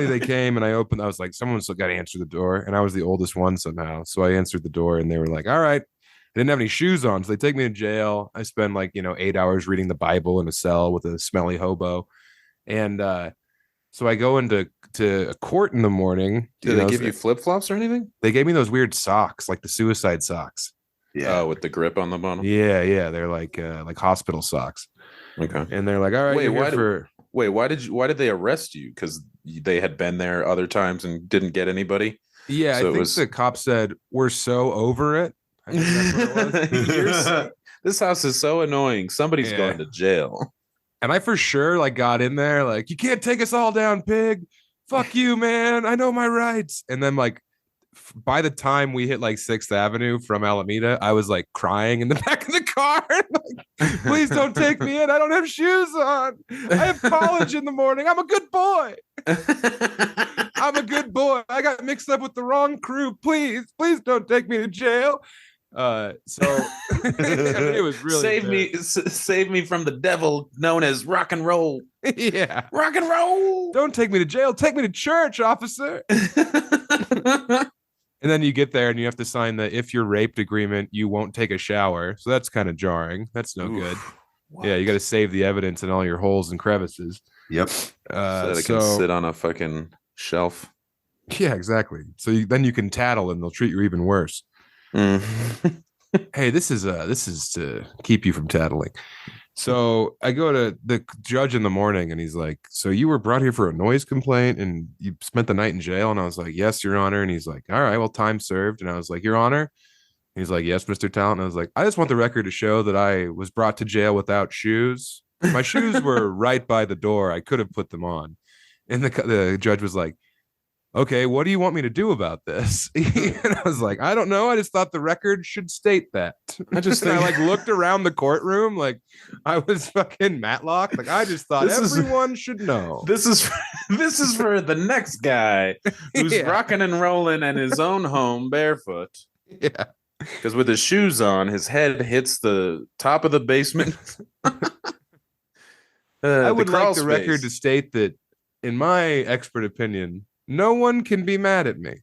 they came and I was like, someone's got to answer the door. And I was the oldest one somehow. So I answered the door and they were like, all right. I didn't have any shoes on. So they take me to jail. I spend 8 hours reading the Bible in a cell with a smelly hobo. And so I go into a court in the morning.
Did they give you flip-flops or anything?
They gave me those weird socks, like the suicide socks.
Yeah, with the grip on the bottom.
Yeah. They're like hospital socks.
Okay.
And they're like, all right,
why did they arrest you? Because they had been there other times and didn't get anybody.
Yeah, so I think the cop said, we're so over it. I think that's what it was.
This house is so annoying. Somebody's going to jail.
And I for sure got in there like, you can't take us all down, pig. Fuck you, man. I know my rights. And then by the time we hit 6th Avenue from Alameda, I was crying in the back of the car. Please don't take me in. I don't have shoes on. I have college in the morning. I'm a good boy. I'm a good boy. I got mixed up with the wrong crew. Please don't take me to jail. So it was really
save me from the devil known as rock and roll.
Yeah,
rock and roll.
Don't take me to jail. Take me to church, officer. And then you get there and you have to sign the if you're raped agreement, you won't take a shower. So that's kind of jarring. That's no good. What? Yeah, you got to save the evidence in all your holes and crevices.
Yep.
So that it can sit on a fucking shelf.
Yeah, exactly. So then you can tattle and they'll treat you even worse. Hey, this is to keep you from tattling. So I go to the judge in the morning and he's like, so you were brought here for a noise complaint and you spent the night in jail? And I was like, yes, Your Honor. And he's like, all right, well, time served. And I was like, Your Honor. And he's like, yes, Mr. Tallent. And I was like, I just want the record to show that I was brought to jail without shoes. My shoes were right by the door. I could have put them on. And the judge was like, okay, what do you want me to do about this? And I was like, I don't know. I just thought the record should state that. I looked around the courtroom like I was fucking Matlock. I just thought everyone should know.
This is for the next guy who's rocking and rolling in his own home barefoot.
Yeah.
Because with his shoes on, his head hits the top of the basement.
I would like the
space.
record to state that, in my expert opinion, no one can be mad at me.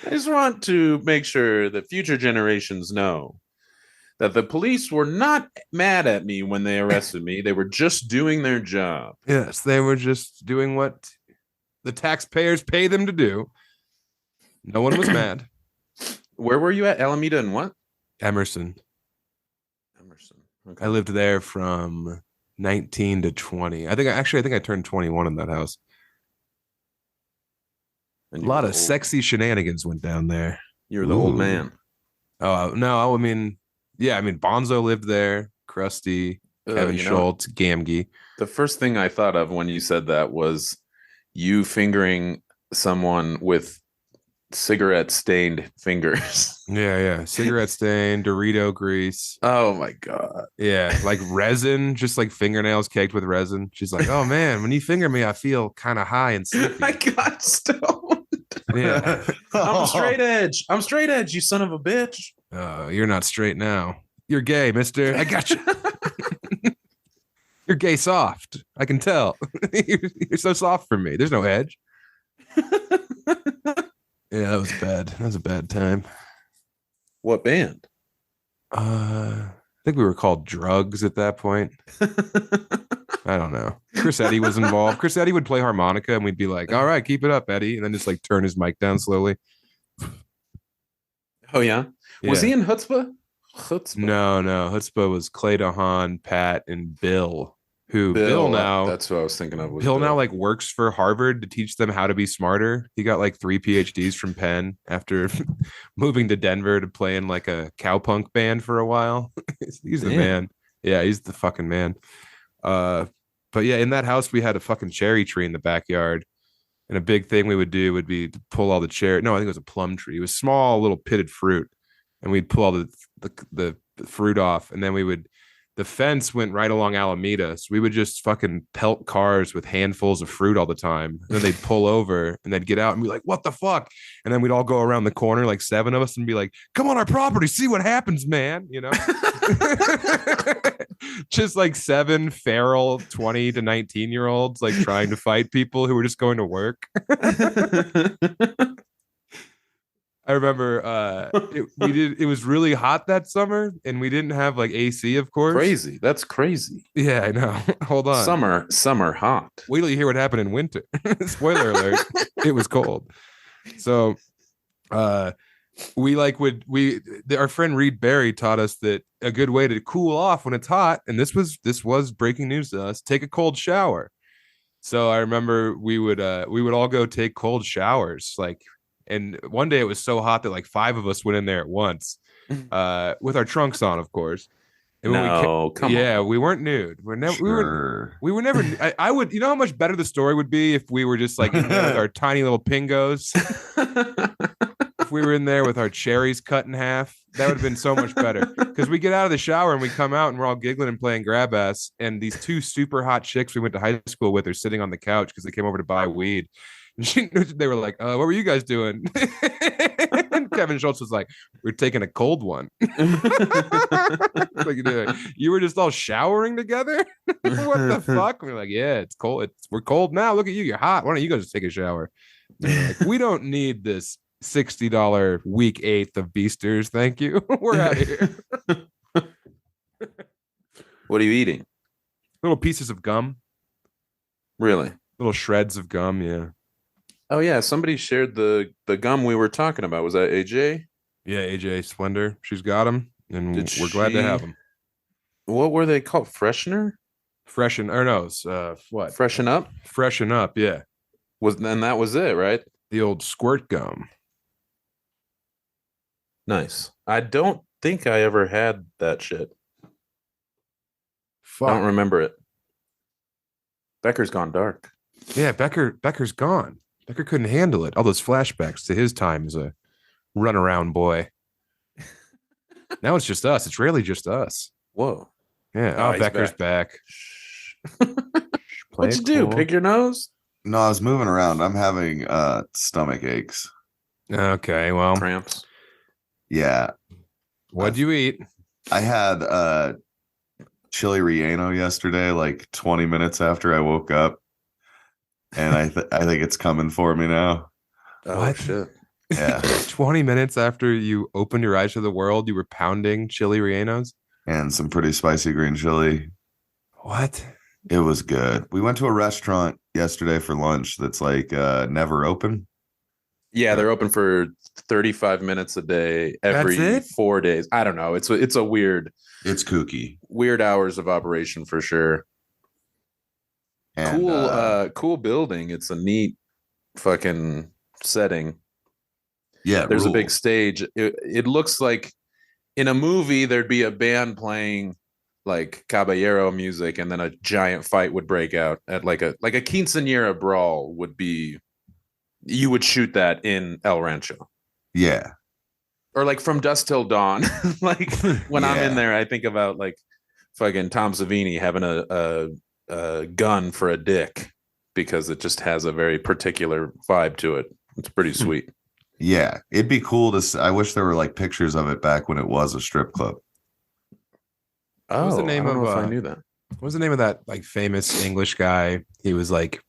I just want to make sure that future generations know that the police were not mad at me when they arrested me. They were just doing their job.
Yes, they were just doing what the taxpayers pay them to do. No one was mad.
Where were you at? Alameda and what?
Emerson.
Okay.
I lived there from 19 to 20. I think I turned 21 in that house. A lot of sexy shenanigans went down there.
You were the old man.
Oh, no, I mean, Bonzo lived there, Krusty, Kevin Schultz, Gamgee.
The first thing I thought of when you said that was you fingering someone with cigarette stained fingers.
Yeah. Cigarette stain, Dorito grease.
Oh my God.
Yeah. Like resin, just like fingernails caked with resin. She's like, oh man, when you finger me, I feel kind of high and sleepy.
I got stoned.
Yeah.
I'm straight edge. You son of a bitch.
You're not straight now. You're gay, mister. I got you. You're gay soft. I can tell. You're so soft for me. There's no edge. Yeah, that was bad. That was a bad time.
What band?
I think we were called Drugs at that point. I don't know. Chris Eddy was involved. Chris Eddy would play harmonica and we'd be like, all right, keep it up, Eddie. And then just like turn his mic down slowly.
Oh, yeah? Was he in Chutzpah?
No. Chutzpah was Clay DeHaan, Pat, and Bill. Bill now,
that's what I was thinking of.
Bill now like works for Harvard to teach them how to be smarter. He got like 3 PhDs from Penn after moving to Denver to play in like a cowpunk band for a while. He's the man. Yeah, he's the fucking man. But yeah, in that house we had a fucking cherry tree in the backyard, and a big thing we would do would be to pull all the cherry. No, I think it was a plum tree. It was small, little pitted fruit, and we'd pull all the fruit off, and then the fence went right along Alameda. So we would just fucking pelt cars with handfuls of fruit all the time. And then they'd pull over and they'd get out and be like, what the fuck? And then we'd all go around the corner, like 7 of us, and be like, come on our property, see what happens, man. You know? Just like 7 feral 20 to 19-year-olds like trying to fight people who were just going to work. I remember it was really hot that summer and we didn't have like AC, of course.
Crazy. That's crazy.
Yeah, I know. Hold on.
Summer hot.
Wait till you hear what happened in winter. Spoiler alert. It was cold. So our friend Reed Barry taught us that a good way to cool off when it's hot, and this was breaking news to us, take a cold shower. So I remember we would all go take cold showers, like. And one day it was so hot that like 5 of us went in there at once, with our trunks on, of course. And
come on.
We weren't nude. We were never. I would. You know how much better the story would be if we were just like in there with our tiny little pingos. If we were in there with our cherries cut in half, that would have been so much better. Because we get out of the shower and we come out and we're all giggling and playing grab ass. And these 2 super hot chicks we went to high school with are sitting on the couch because they came over to buy weed. They were like, what were you guys doing? And Kevin Schultz was like, we're taking a cold one. Like, you were just all showering together? What the fuck? We're like, yeah, it's cold. We're cold now. Look at you. You're hot. Why don't you go just take a shower? Like, we don't need this $60 week 8th of Beasters. Thank you. We're out of here.
What are you eating?
Little pieces of gum.
Really?
Little shreds of gum, yeah.
Oh yeah, somebody shared the gum we were talking about. Was that AJ?
Yeah, AJ Splendor. She's got them, and we're glad to have them.
What were they called? Freshener?
What?
Freshen Up?
Freshen Up, yeah.
And that was it, right?
The old squirt gum.
Nice. I don't think I ever had that shit.
Fuck.
I don't remember it. Becker's gone dark.
Yeah, Becker's gone. Becker couldn't handle it. All those flashbacks to his time as a runaround boy. Now it's just us. It's rarely just us.
Whoa.
Yeah. Oh, Becker's back.
What'd you do? Pick your nose?
No, I was moving around. I'm having stomach aches.
Okay, well,
Cramps.
Yeah.
what'd you eat?
I had chili relleno yesterday, like 20 minutes after I woke up. And I think it's coming for me now.
Oh
What?
shit.
Yeah.
20 minutes after you opened your eyes to the world, you were pounding chili rellenos?
And some pretty spicy green chili.
What?
It was good. We went to a restaurant yesterday for lunch that's like never open.
Yeah, they're open for 35 minutes a day every
That's it?
4 days. I don't know. It's a
It's kooky.
weird hours of operation for sure.
And
Cool building. It's a neat fucking setting.
yeah,
There's a big
rules.
stage. It looks like in a movie there'd be a band playing like caballero music, and then a giant fight would break out at like a quinceañera brawl would be. You would shoot that in El Rancho,
Yeah.
or like From Dusk Till Dawn. Like when I'm in
Yeah.
there, I think about like fucking Tom Savini having a gun for a dick because it just has a very particular vibe to it. It's pretty sweet.
Yeah. It'd be cool I wish there were like pictures of it back when it was a strip club.
Oh,
was the name
I don't
of,
know if I knew that.
What was the name of that like famous English guy? He was like,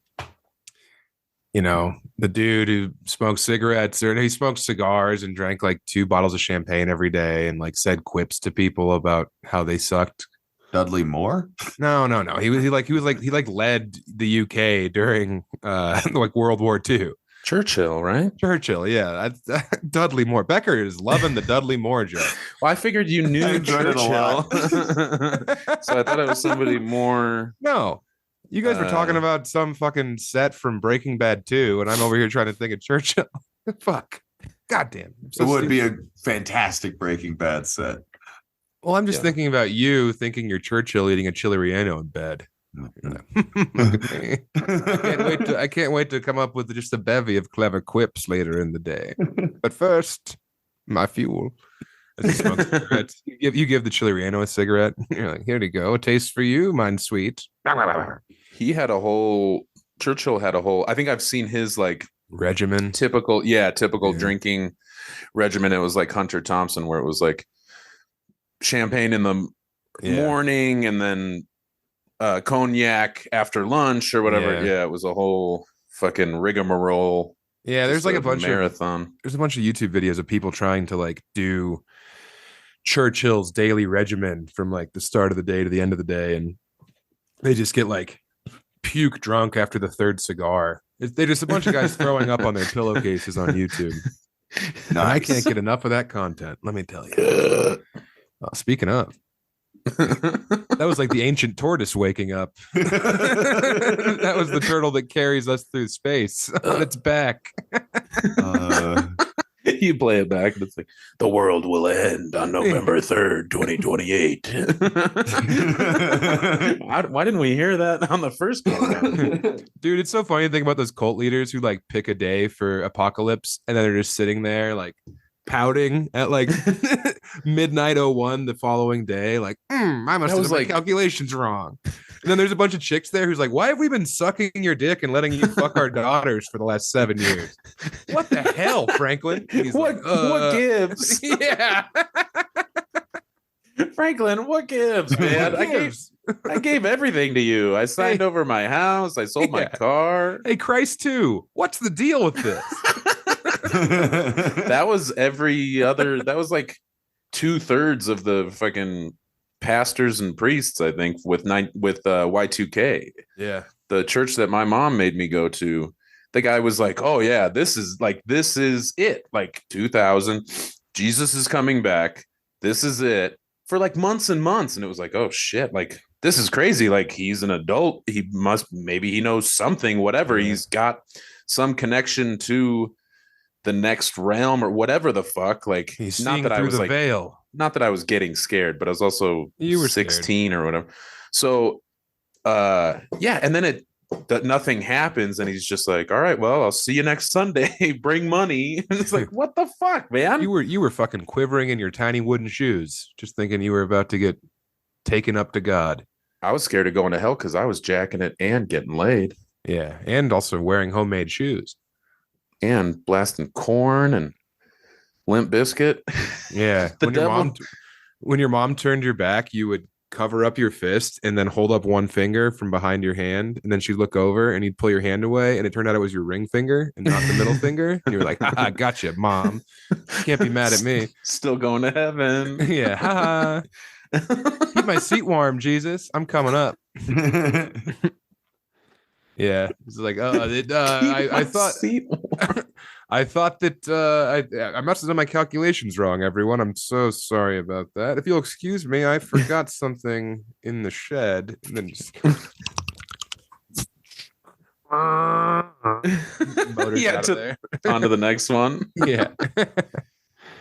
you know, the dude who smoked cigarettes, or he smoked cigars and drank like 2 bottles of champagne every day and like said quips to people about how they sucked.
Dudley Moore?
No. He led the UK during like World War II.
Churchill, right?
Churchill, yeah. Dudley Moore. Becker is loving the Dudley Moore joke.
Well, I figured you
I
knew
enjoyed it a
Churchill.
lot.
So I thought it was somebody more.
No. You guys were talking about some fucking set from Breaking Bad 2, and I'm over here trying to think of Churchill. Fuck. Goddamn.
It would be a fantastic Breaking Bad set.
Well, I'm just
Yeah.
thinking about you thinking you're Churchill eating a chili relleno in bed. I can't wait to come up with just a bevy of clever quips later in the day. But first, my fuel. As he smokes cigarettes, you give the chili relleno a cigarette. You're like, here you go. A taste for you, mine's sweet.
He had a whole. Churchill had a whole. I think I've seen his like
Regimen.
typical
Yeah.
drinking regimen. It was like Hunter Thompson, where it was like champagne in the morning and then cognac after lunch or whatever. Yeah, it was a whole fucking rigmarole.
Yeah, there's like a bunch
marathon.
There's a bunch of YouTube videos of people trying to like do Churchill's daily regimen from like the start of the day to the end of the day, and they just get like puke drunk after the 3rd cigar. They're just a bunch of guys throwing up on their pillowcases on YouTube.
Nice.
I can't get enough of that content, let me tell you. Speaking of, that was like the ancient tortoise waking up. That was the turtle that carries us through space on its back.
You play it back and it's like, the world will end on November 3rd, 2028. Why didn't we hear that on the first one?
Dude, it's so funny to think about those cult leaders who like pick a day for apocalypse and then they're just sitting there like pouting at like midnight 01 the following day, like I must have my calculations wrong. And then there's a bunch of chicks there who's like, why have we been sucking your dick and letting you fuck our daughters for the last 7 years? What the hell, Franklin?
What gives?
Yeah.
Franklin, what gives, man? I gave everything to you. I signed over my house. I sold my car.
Hey, Christ too. What's the deal with this?
That was that was like 2/3 of the fucking pastors and priests, I think, with Y2K.
Yeah.
The church that my mom made me go to, the guy was like, oh yeah, this is it. Like 2000, Jesus is coming back. This is it, for like months and months. And it was like, oh shit, like this is crazy. Like he's an adult. Maybe he knows something, whatever. Yeah. He's got some connection to the next realm or whatever the fuck. Like
he's not that I was like veil.
Not that I was getting scared, but I was also
you were
16 or whatever. So yeah, and then nothing happens, and he's just like, all right, well, I'll see you next Sunday. Bring money. And it's like, what the fuck, man?
You were fucking quivering in your tiny wooden shoes, just thinking you were about to get taken up to God.
I was scared of going to hell because I was jacking it and getting laid.
Yeah, and also wearing homemade shoes.
And blasting corn and Limp Biscuit.
Yeah,
The
when
devil.
your mom turned your back, you would cover up your fist and then hold up one finger from behind your hand, and then she'd look over and you'd pull your hand away, and it turned out it was your ring finger and not the middle finger. And you were like, "Haha, gotcha, mom. Can't be mad at me."
Still going to heaven.
Yeah, haha. Keep my seat warm, Jesus. I'm coming up. Yeah, it's like, I thought
seat warm.
I thought that I must have done my calculations wrong, everyone. I'm so sorry about that. If you'll excuse me, I forgot something in the shed. And then just motors
Yeah,
out of there.
On to the next one.
Yeah.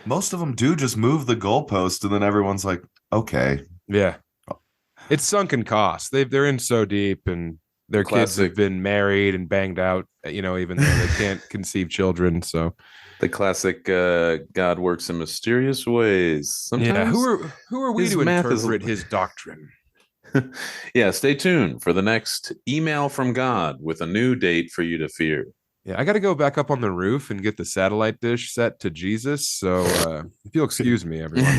Most of them do just move the goalpost, and then everyone's like, okay.
Yeah. It's sunken costs. They're in so deep, and their kids
Classic.
have been married and banged out, even though they can't conceive children. So
The classic God works in mysterious ways. Sometimes.
yeah, who are we
his
to
math is-
interpret his doctrine?
Yeah, stay tuned for the next email from God with a new date for you to fear.
Yeah, I got to go back up on the roof and get the satellite dish set to Jesus. So if you'll excuse me, everyone.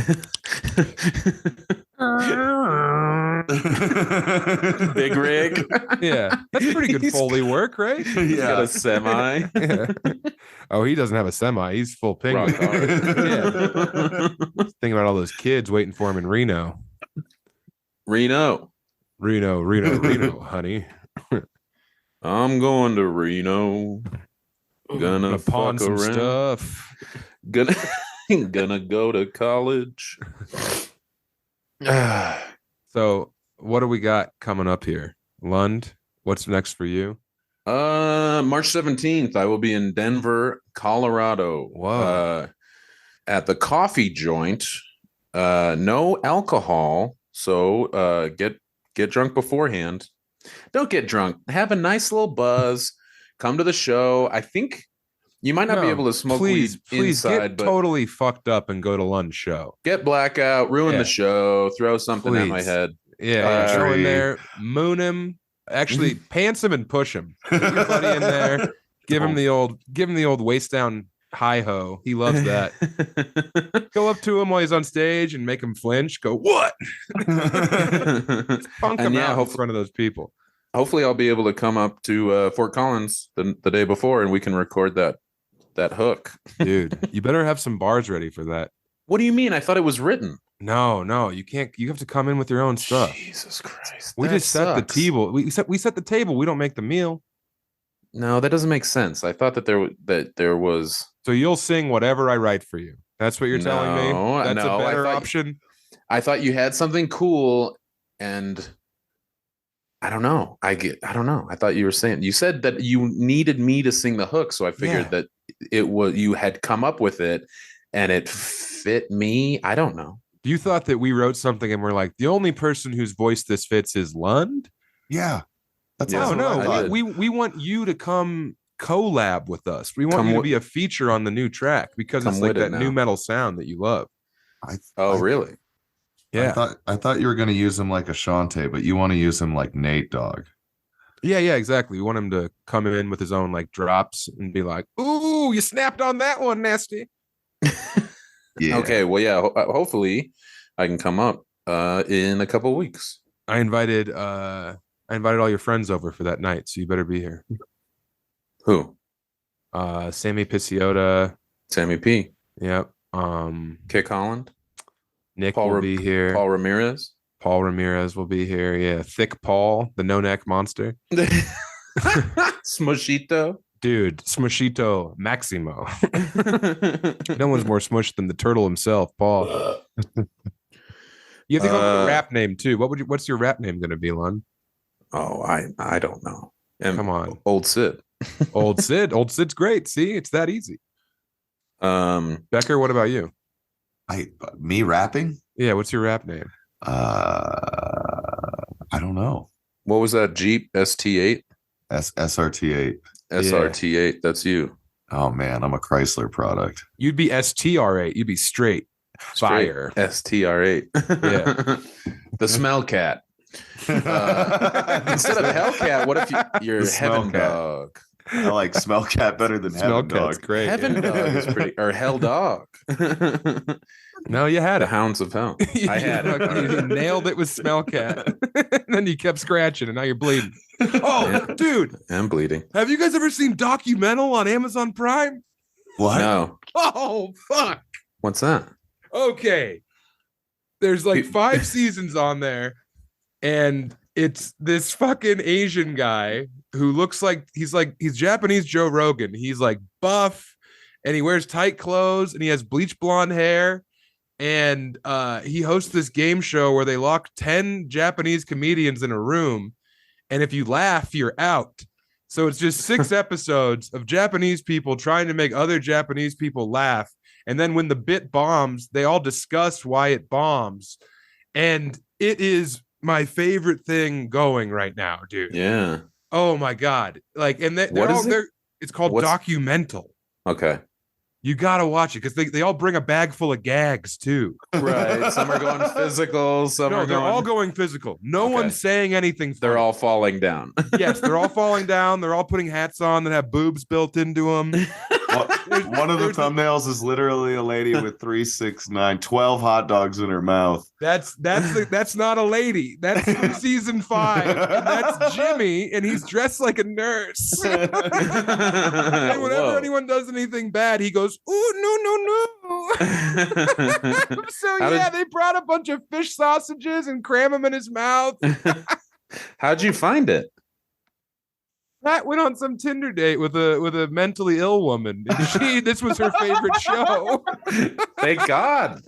Big rig.
Yeah, that's pretty good Foley work, right?
He's got a semi.
Yeah. Oh, he doesn't have a semi. He's full ping.
Rock hard.
Yeah. Thinking about all those kids waiting for him in Reno,
Reno.
honey.
I'm going to Reno. Gonna
pawn
fuck
some
around.
stuff.
Gonna go to college.
So, what do we got coming up here, Lund? What's next for you?
March 17th, I will be in Denver, Colorado.
Whoa.
At the coffee joint. No alcohol, so get drunk beforehand. Don't get drunk. Have a nice little buzz. Come to the show. I think you might not be able to smoke weed inside,
get
but
totally fucked up and go to Lund's show.
get blackout, ruin
Yeah.
the show, throw something at my
Please.
head.
Yeah, go in
Tree.
there, moon him, actually pants him and push him. Put your buddy in there, give him the old waist down hi ho. He loves that. Go up to him while he's on stage and make him flinch. Go, what? Punk
And
him
yeah,
out in
hopefully-
front of those people.
Hopefully, I'll be able to come up to Fort Collins the day before, and we can record that hook.
Dude, you better have some bars ready for that.
What do you mean? I thought it was written.
No, you can't. You have to come in with your own stuff.
Jesus Christ!
We
that
just set the
sucks.
table. We set the table. We don't make the meal.
No, that doesn't make sense. I thought that there was.
So you'll sing whatever I write for you. That's what you're telling me.
No,
That's
no,
a
I
better
thought-
option.
I thought you had something cool, and I don't know. I don't know. I thought you said that you needed me to sing the hook, so I figured
Yeah.
that it was you had come up with it, and it fit me. I don't know.
You thought that we wrote something and we're like, the only person whose voice this fits is Lund?
Yeah. That's
Yeah,
also what I
I
thought.
did.
We want you to come collab with us. We want
Come
you to
wi-
be a feature on the new track because
Come
it's like
with it
that new
now.
metal sound that you love.
Oh,
I-
really?
Yeah.
I thought you were going to use him like Ashante, but you want to use him like Nate Dogg.
Yeah, exactly. We want him to come in with his own like drops and be like, ooh, you snapped on that one, nasty.
Yeah.
Okay. Well, yeah. Hopefully, I can come up in a couple weeks.
I invited all your friends over for that night, so you better be here.
Who?
Sammy Picciota.
Sammy P.
Yep.
Kick Holland.
Nick
Paul
will
Ra-
be here.
Paul Ramirez.
Paul Ramirez will be here. Yeah. Thick Paul, the no neck monster.
Smushito.
Dude, Smushito Maximo. No one's more smushed than the turtle himself, Paul. You have to come up with a rap name too. What's your rap name gonna be, Lund?
Oh, I don't know. And
Come on.
Old Sid.
Old Sid. Old Sid's great. See, it's that easy. Becker, what about you?
Me rapping?
Yeah, what's your rap name?
I don't know.
What was that? Jeep ST8?
SRT8.
SRT8. That's you.
Oh man, I'm a Chrysler product.
You'd be STR8. You'd be straight. Fire.
STR8.
Yeah.
The smell cat. Instead of Hellcat, what if you're
The
Heaven
Smell Cat.
Dog?
I like Smell Cat better than
Smell
Heaven
Cat's
Dog.
great.
Heaven Dog is pretty, or Hell Dog.
No, you had
The
it.
Hounds of Hell. I had it.
You nailed it with Smell Cat. And then you kept scratching, and now you're bleeding. Oh, dude,
I'm bleeding.
have you guys ever seen Documental on Amazon Prime?
What?
No.
Oh, fuck.
What's that?
Okay. There's like 5 seasons on there, and it's this fucking Asian guy who looks like he's Japanese Joe Rogan. He's like buff, and he wears tight clothes, and he has bleach blonde hair. And he hosts this game show where they lock 10 Japanese comedians in a room, and if you laugh, you're out. So it's just 6 episodes of Japanese people trying to make other Japanese people laugh. And then when the bit bombs, they all discuss why it bombs. And it is my favorite thing going right now, dude.
Yeah.
Oh my God. Like, and it's called Documental.
Okay.
You gotta watch it because they all bring a bag full of gags too.
Right. Some are going physical.
They're all going physical. No one's saying anything funny.
They're all falling down.
Yes, they're all falling down. They're all putting hats on that have boobs built into them.
One of the thumbnails is literally a lady with 3, 6, 9, 12 hot dogs in her mouth.
That's not a lady. That's from season 5. And that's Jimmy, and he's dressed like a nurse. And whenever anyone does anything bad, he goes, "Ooh, no." So they brought a bunch of fish sausages and cram them in his mouth.
How'd you find it?
Pat went on some Tinder date with a mentally ill woman. And this was her favorite show.
Thank God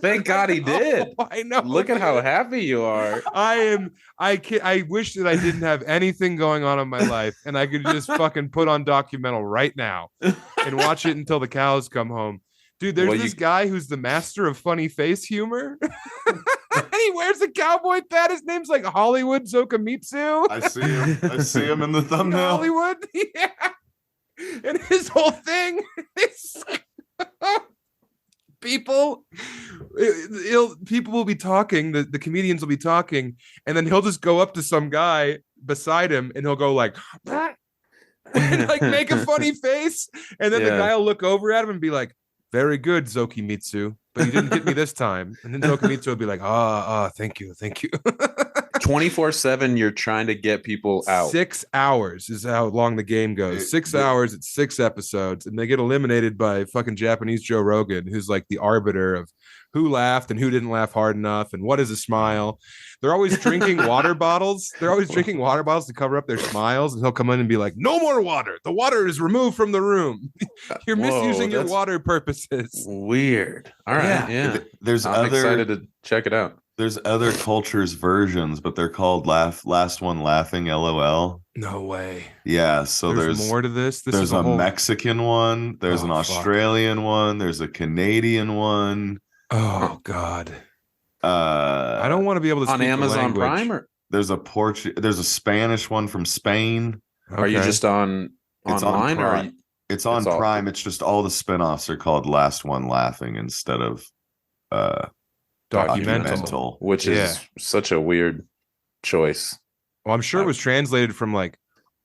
he did.
I know.
Look at how happy you are.
I wish that I didn't have anything going on in my life and I could just fucking put on Documental right now and watch it until the cows come home. Dude, there's this guy who's the master of funny face humor. And he wears a cowboy hat. His name's like Hollywood Zokamitsu.
I see him in the thumbnail.
Hollywood, yeah. And his whole thing is people will be talking. The comedians will be talking, and then he'll just go up to some guy beside him, and he'll go like, and like make a funny face, and then the guy will look over at him and be like, "Very good, Zokimitsu, but you didn't hit me this time." And then Zokimitsu will be like, thank you.
24/7, you're trying to get people out.
6 hours is how long the game goes. 6 hours, it's 6 episodes, and they get eliminated by fucking Japanese Joe Rogan, who's like the arbiter of who laughed and who didn't laugh hard enough and what is a smile. They're always drinking water bottles. They're always drinking water bottles to cover up their smiles, and he'll come in and be like, "No more water. The water is removed from the room. You're misusing your water purposes."
Weird. All right. Yeah. I'm excited to check it out.
There's other cultures' versions, but they're called Last One Laughing, LOL.
No way.
Yeah, so there's
more to this.
There's a Mexican one. There's an Australian one. There's a Canadian one.
Oh God. I don't want to be able to speak
on Amazon Prime. Or?
There's a Spanish one from Spain.
Okay. Are you just online?
It's on Prime. It's just all the spinoffs are called Last One Laughing instead of Documental,
which is such a weird choice.
Well, I'm sure it was translated from like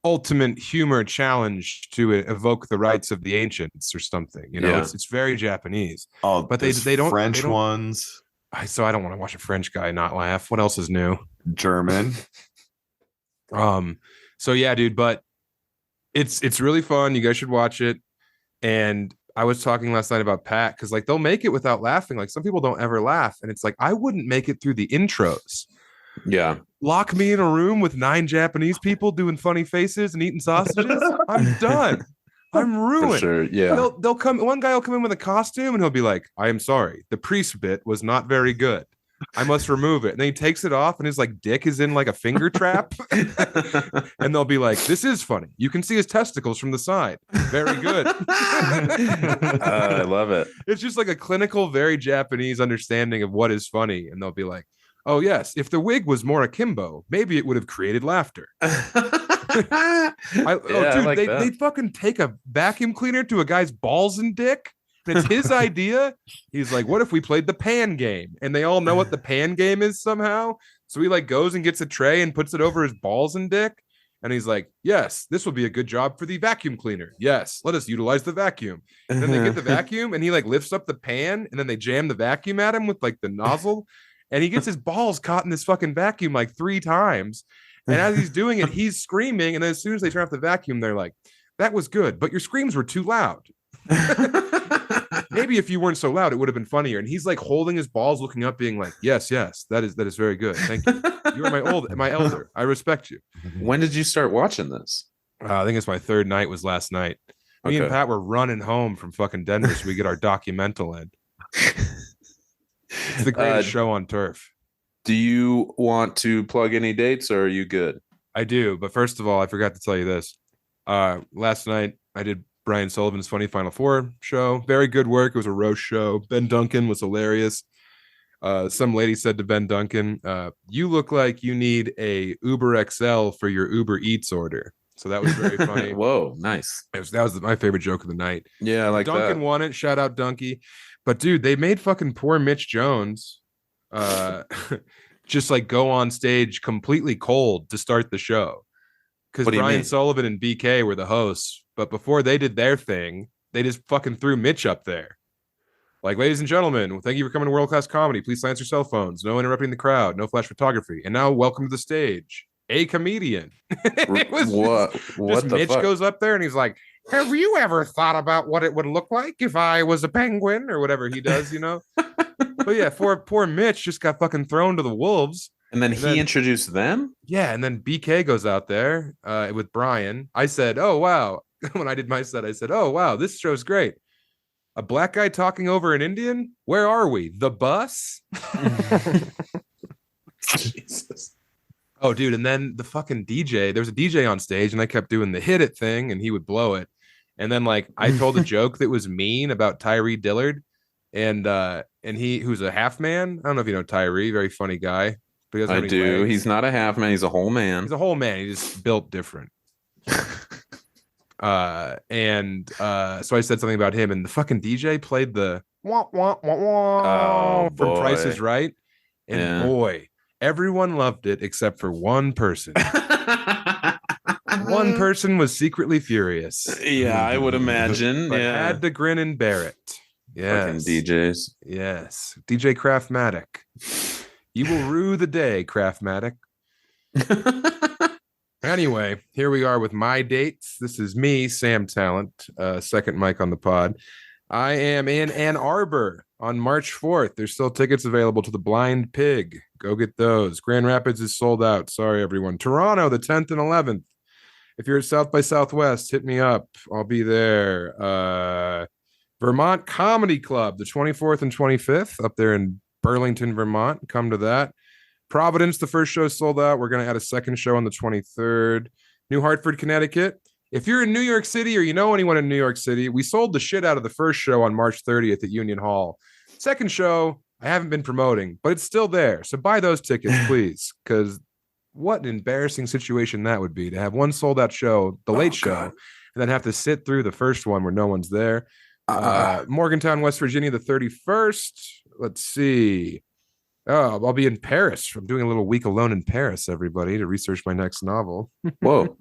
Ultimate Humor Challenge to evoke the rights of the ancients or something. You know, it's very Japanese.
Oh, but they don't French ones.
So I don't want to watch a French guy not laugh. What else is new?
German.
So yeah, dude, but it's really fun. You guys should watch it. And I was talking last night about Pat because like they'll make it without laughing. Like some people don't ever laugh, and it's like I wouldn't make it through the intros.
Yeah,
lock me in a room with 9 Japanese people doing funny faces and eating sausages. I'm done. I'm ruined.
For sure. Yeah,
they'll come. One guy will come in with a costume and he'll be like, "I am sorry, the priest bit was not very good. I must remove it." And then he takes it off and his like dick is in like a finger trap. And they'll be like, "This is funny. You can see his testicles from the side. Very good."
I love it.
It's just like a clinical, very Japanese understanding of what is funny. And they'll be like, "Oh yes, if the wig was more akimbo, maybe it would have created laughter." They fucking take a vacuum cleaner to a guy's balls and dick. It's his idea. He's like, "What if we played the pan game?" And they all know what the pan game is somehow. So he like goes and gets a tray and puts it over his balls and dick. And he's like, yes, this will be a good job for the vacuum cleaner. Yes, let us utilize the vacuum. And then they get the vacuum and he like lifts up the pan and then they jam the vacuum at him with like the nozzle. And he gets his balls caught in this fucking vacuum like 3 times. And as he's doing it, he's screaming. And then as soon as they turn off the vacuum, they're like, that was good, but your screams were too loud. Maybe if you weren't so loud, it would have been funnier. And he's like holding his balls, looking up, being like, yes, that is very good. Thank you. You are my elder. I respect you.
When did you start watching this?
I think it's my 3rd night was last night. Me and Pat were running home from fucking Denver so we get our documental in. It's the greatest show on turf.
Do you want to plug any dates or are you good?
I do. But first of all, I forgot to tell you this. Last night I did Brian Sullivan's Funny Final Four show. Very good work. It was a roast show. Ben Duncan was hilarious. Some lady said to Ben Duncan, you look like you need a Uber XL for your Uber Eats order. So that was very funny.
Whoa, nice.
That was my favorite joke of the night.
Yeah, I like
Duncan
that.
won it. Shout out Dunky. But dude, they made fucking poor Mitch Jones just like go on stage completely cold to start the show. Because Brian Sullivan and BK were the hosts. But before they did their thing, they just fucking threw Mitch up there. Like, ladies and gentlemen, thank you for coming to World Class Comedy. Please silence your cell phones. No interrupting the crowd. No flash photography. And now, welcome to the stage, a comedian. It was
what the
Mitch
fuck?
goes up there and he's like, have you ever thought about what it would look like if I was a penguin or whatever he does, you know? But yeah, poor Mitch just got fucking thrown to the wolves.
And then he introduced them?
Yeah, and then BK goes out there with Brian. I said, oh, wow. When I did my set, I said, oh, wow, this show's great. A black guy talking over an Indian? Where are we? The bus?
Jesus.
Oh, dude, and then the fucking DJ. There was a DJ on stage, and I kept doing the hit it thing, and he would blow it. And then, like, I told a joke that was mean about Tyree Dillard, and he, who's a half man. I don't know if you know Tyree, very funny guy. But
I do.
Legs.
He's not a half man. He's a whole man.
He's a whole man. He's just built different. So I said something about him, and the fucking DJ played the wah, wah, wah, wah from Price is Right. And boy, everyone loved it except for one person. One person was secretly furious.
Yeah, I would imagine.
But had to grin and bear it. Yes.
Fucking DJs.
Yes. DJ Craftmatic. You will rue the day, Craftmatic. Anyway, here we are with my dates. This is me, Sam Tallent, second mic on the pod. I am in Ann Arbor on March 4th. There's still tickets available to the Blind Pig. Go get those. Grand Rapids is sold out. Sorry, everyone. Toronto, the 10th and 11th. If you're at South by Southwest, hit me up. I'll be there. Vermont Comedy Club, the 24th and 25th, up there in Burlington, Vermont. Come to that. Providence, the first show sold out. We're going to add a second show on the 23rd. New Hartford, Connecticut. If you're in New York City or you know anyone in New York City, we sold the shit out of the first show on March 30th at Union Hall. Second show, I haven't been promoting, but it's still there. So buy those tickets, please, because what an embarrassing situation that would be to have one sold out show, the late show, and then have to sit through the first one where no one's there. Morgantown, West Virginia, the 31st. Let's see. Oh, I'll be in Paris. I'm doing a little week alone in Paris, everybody, to research my next novel.
Whoa.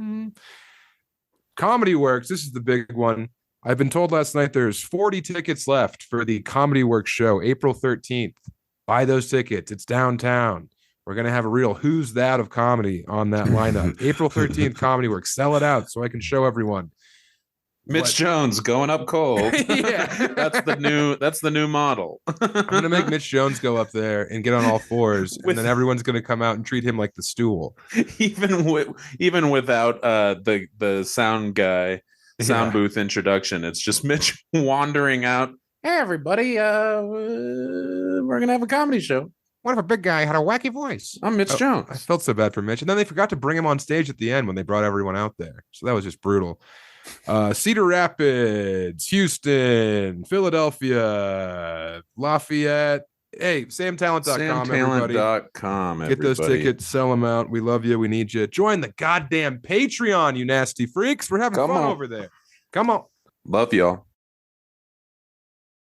Comedy Works. This is the big one. I've been told last night there's 40 tickets left for the Comedy Works show, April 13th. Buy those tickets. It's downtown. We're going to have a real who's that of comedy on that lineup. April 13th, Comedy Works. Sell it out so I can show everyone.
Mitch Jones going up cold.
Yeah.
That's the new model.
I'm gonna make Mitch Jones go up there and get on all fours, and then everyone's gonna come out and treat him like the stool.
Even without the sound guy, sound booth introduction, it's just Mitch wandering out. Hey everybody, we're gonna have a comedy show.
What if a big guy had a wacky voice?
I'm Mitch Jones.
I felt so bad for Mitch, and then they forgot to bring him on stage at the end when they brought everyone out there. So that was just brutal. Cedar Rapids, Houston, Philadelphia, Lafayette. Hey, samtalent.com,
samtalent.com,
everybody. Get those tickets, sell them out. We love you. We need you. Join the goddamn Patreon, you nasty freaks. We're having fun over there. Come on.
Love y'all.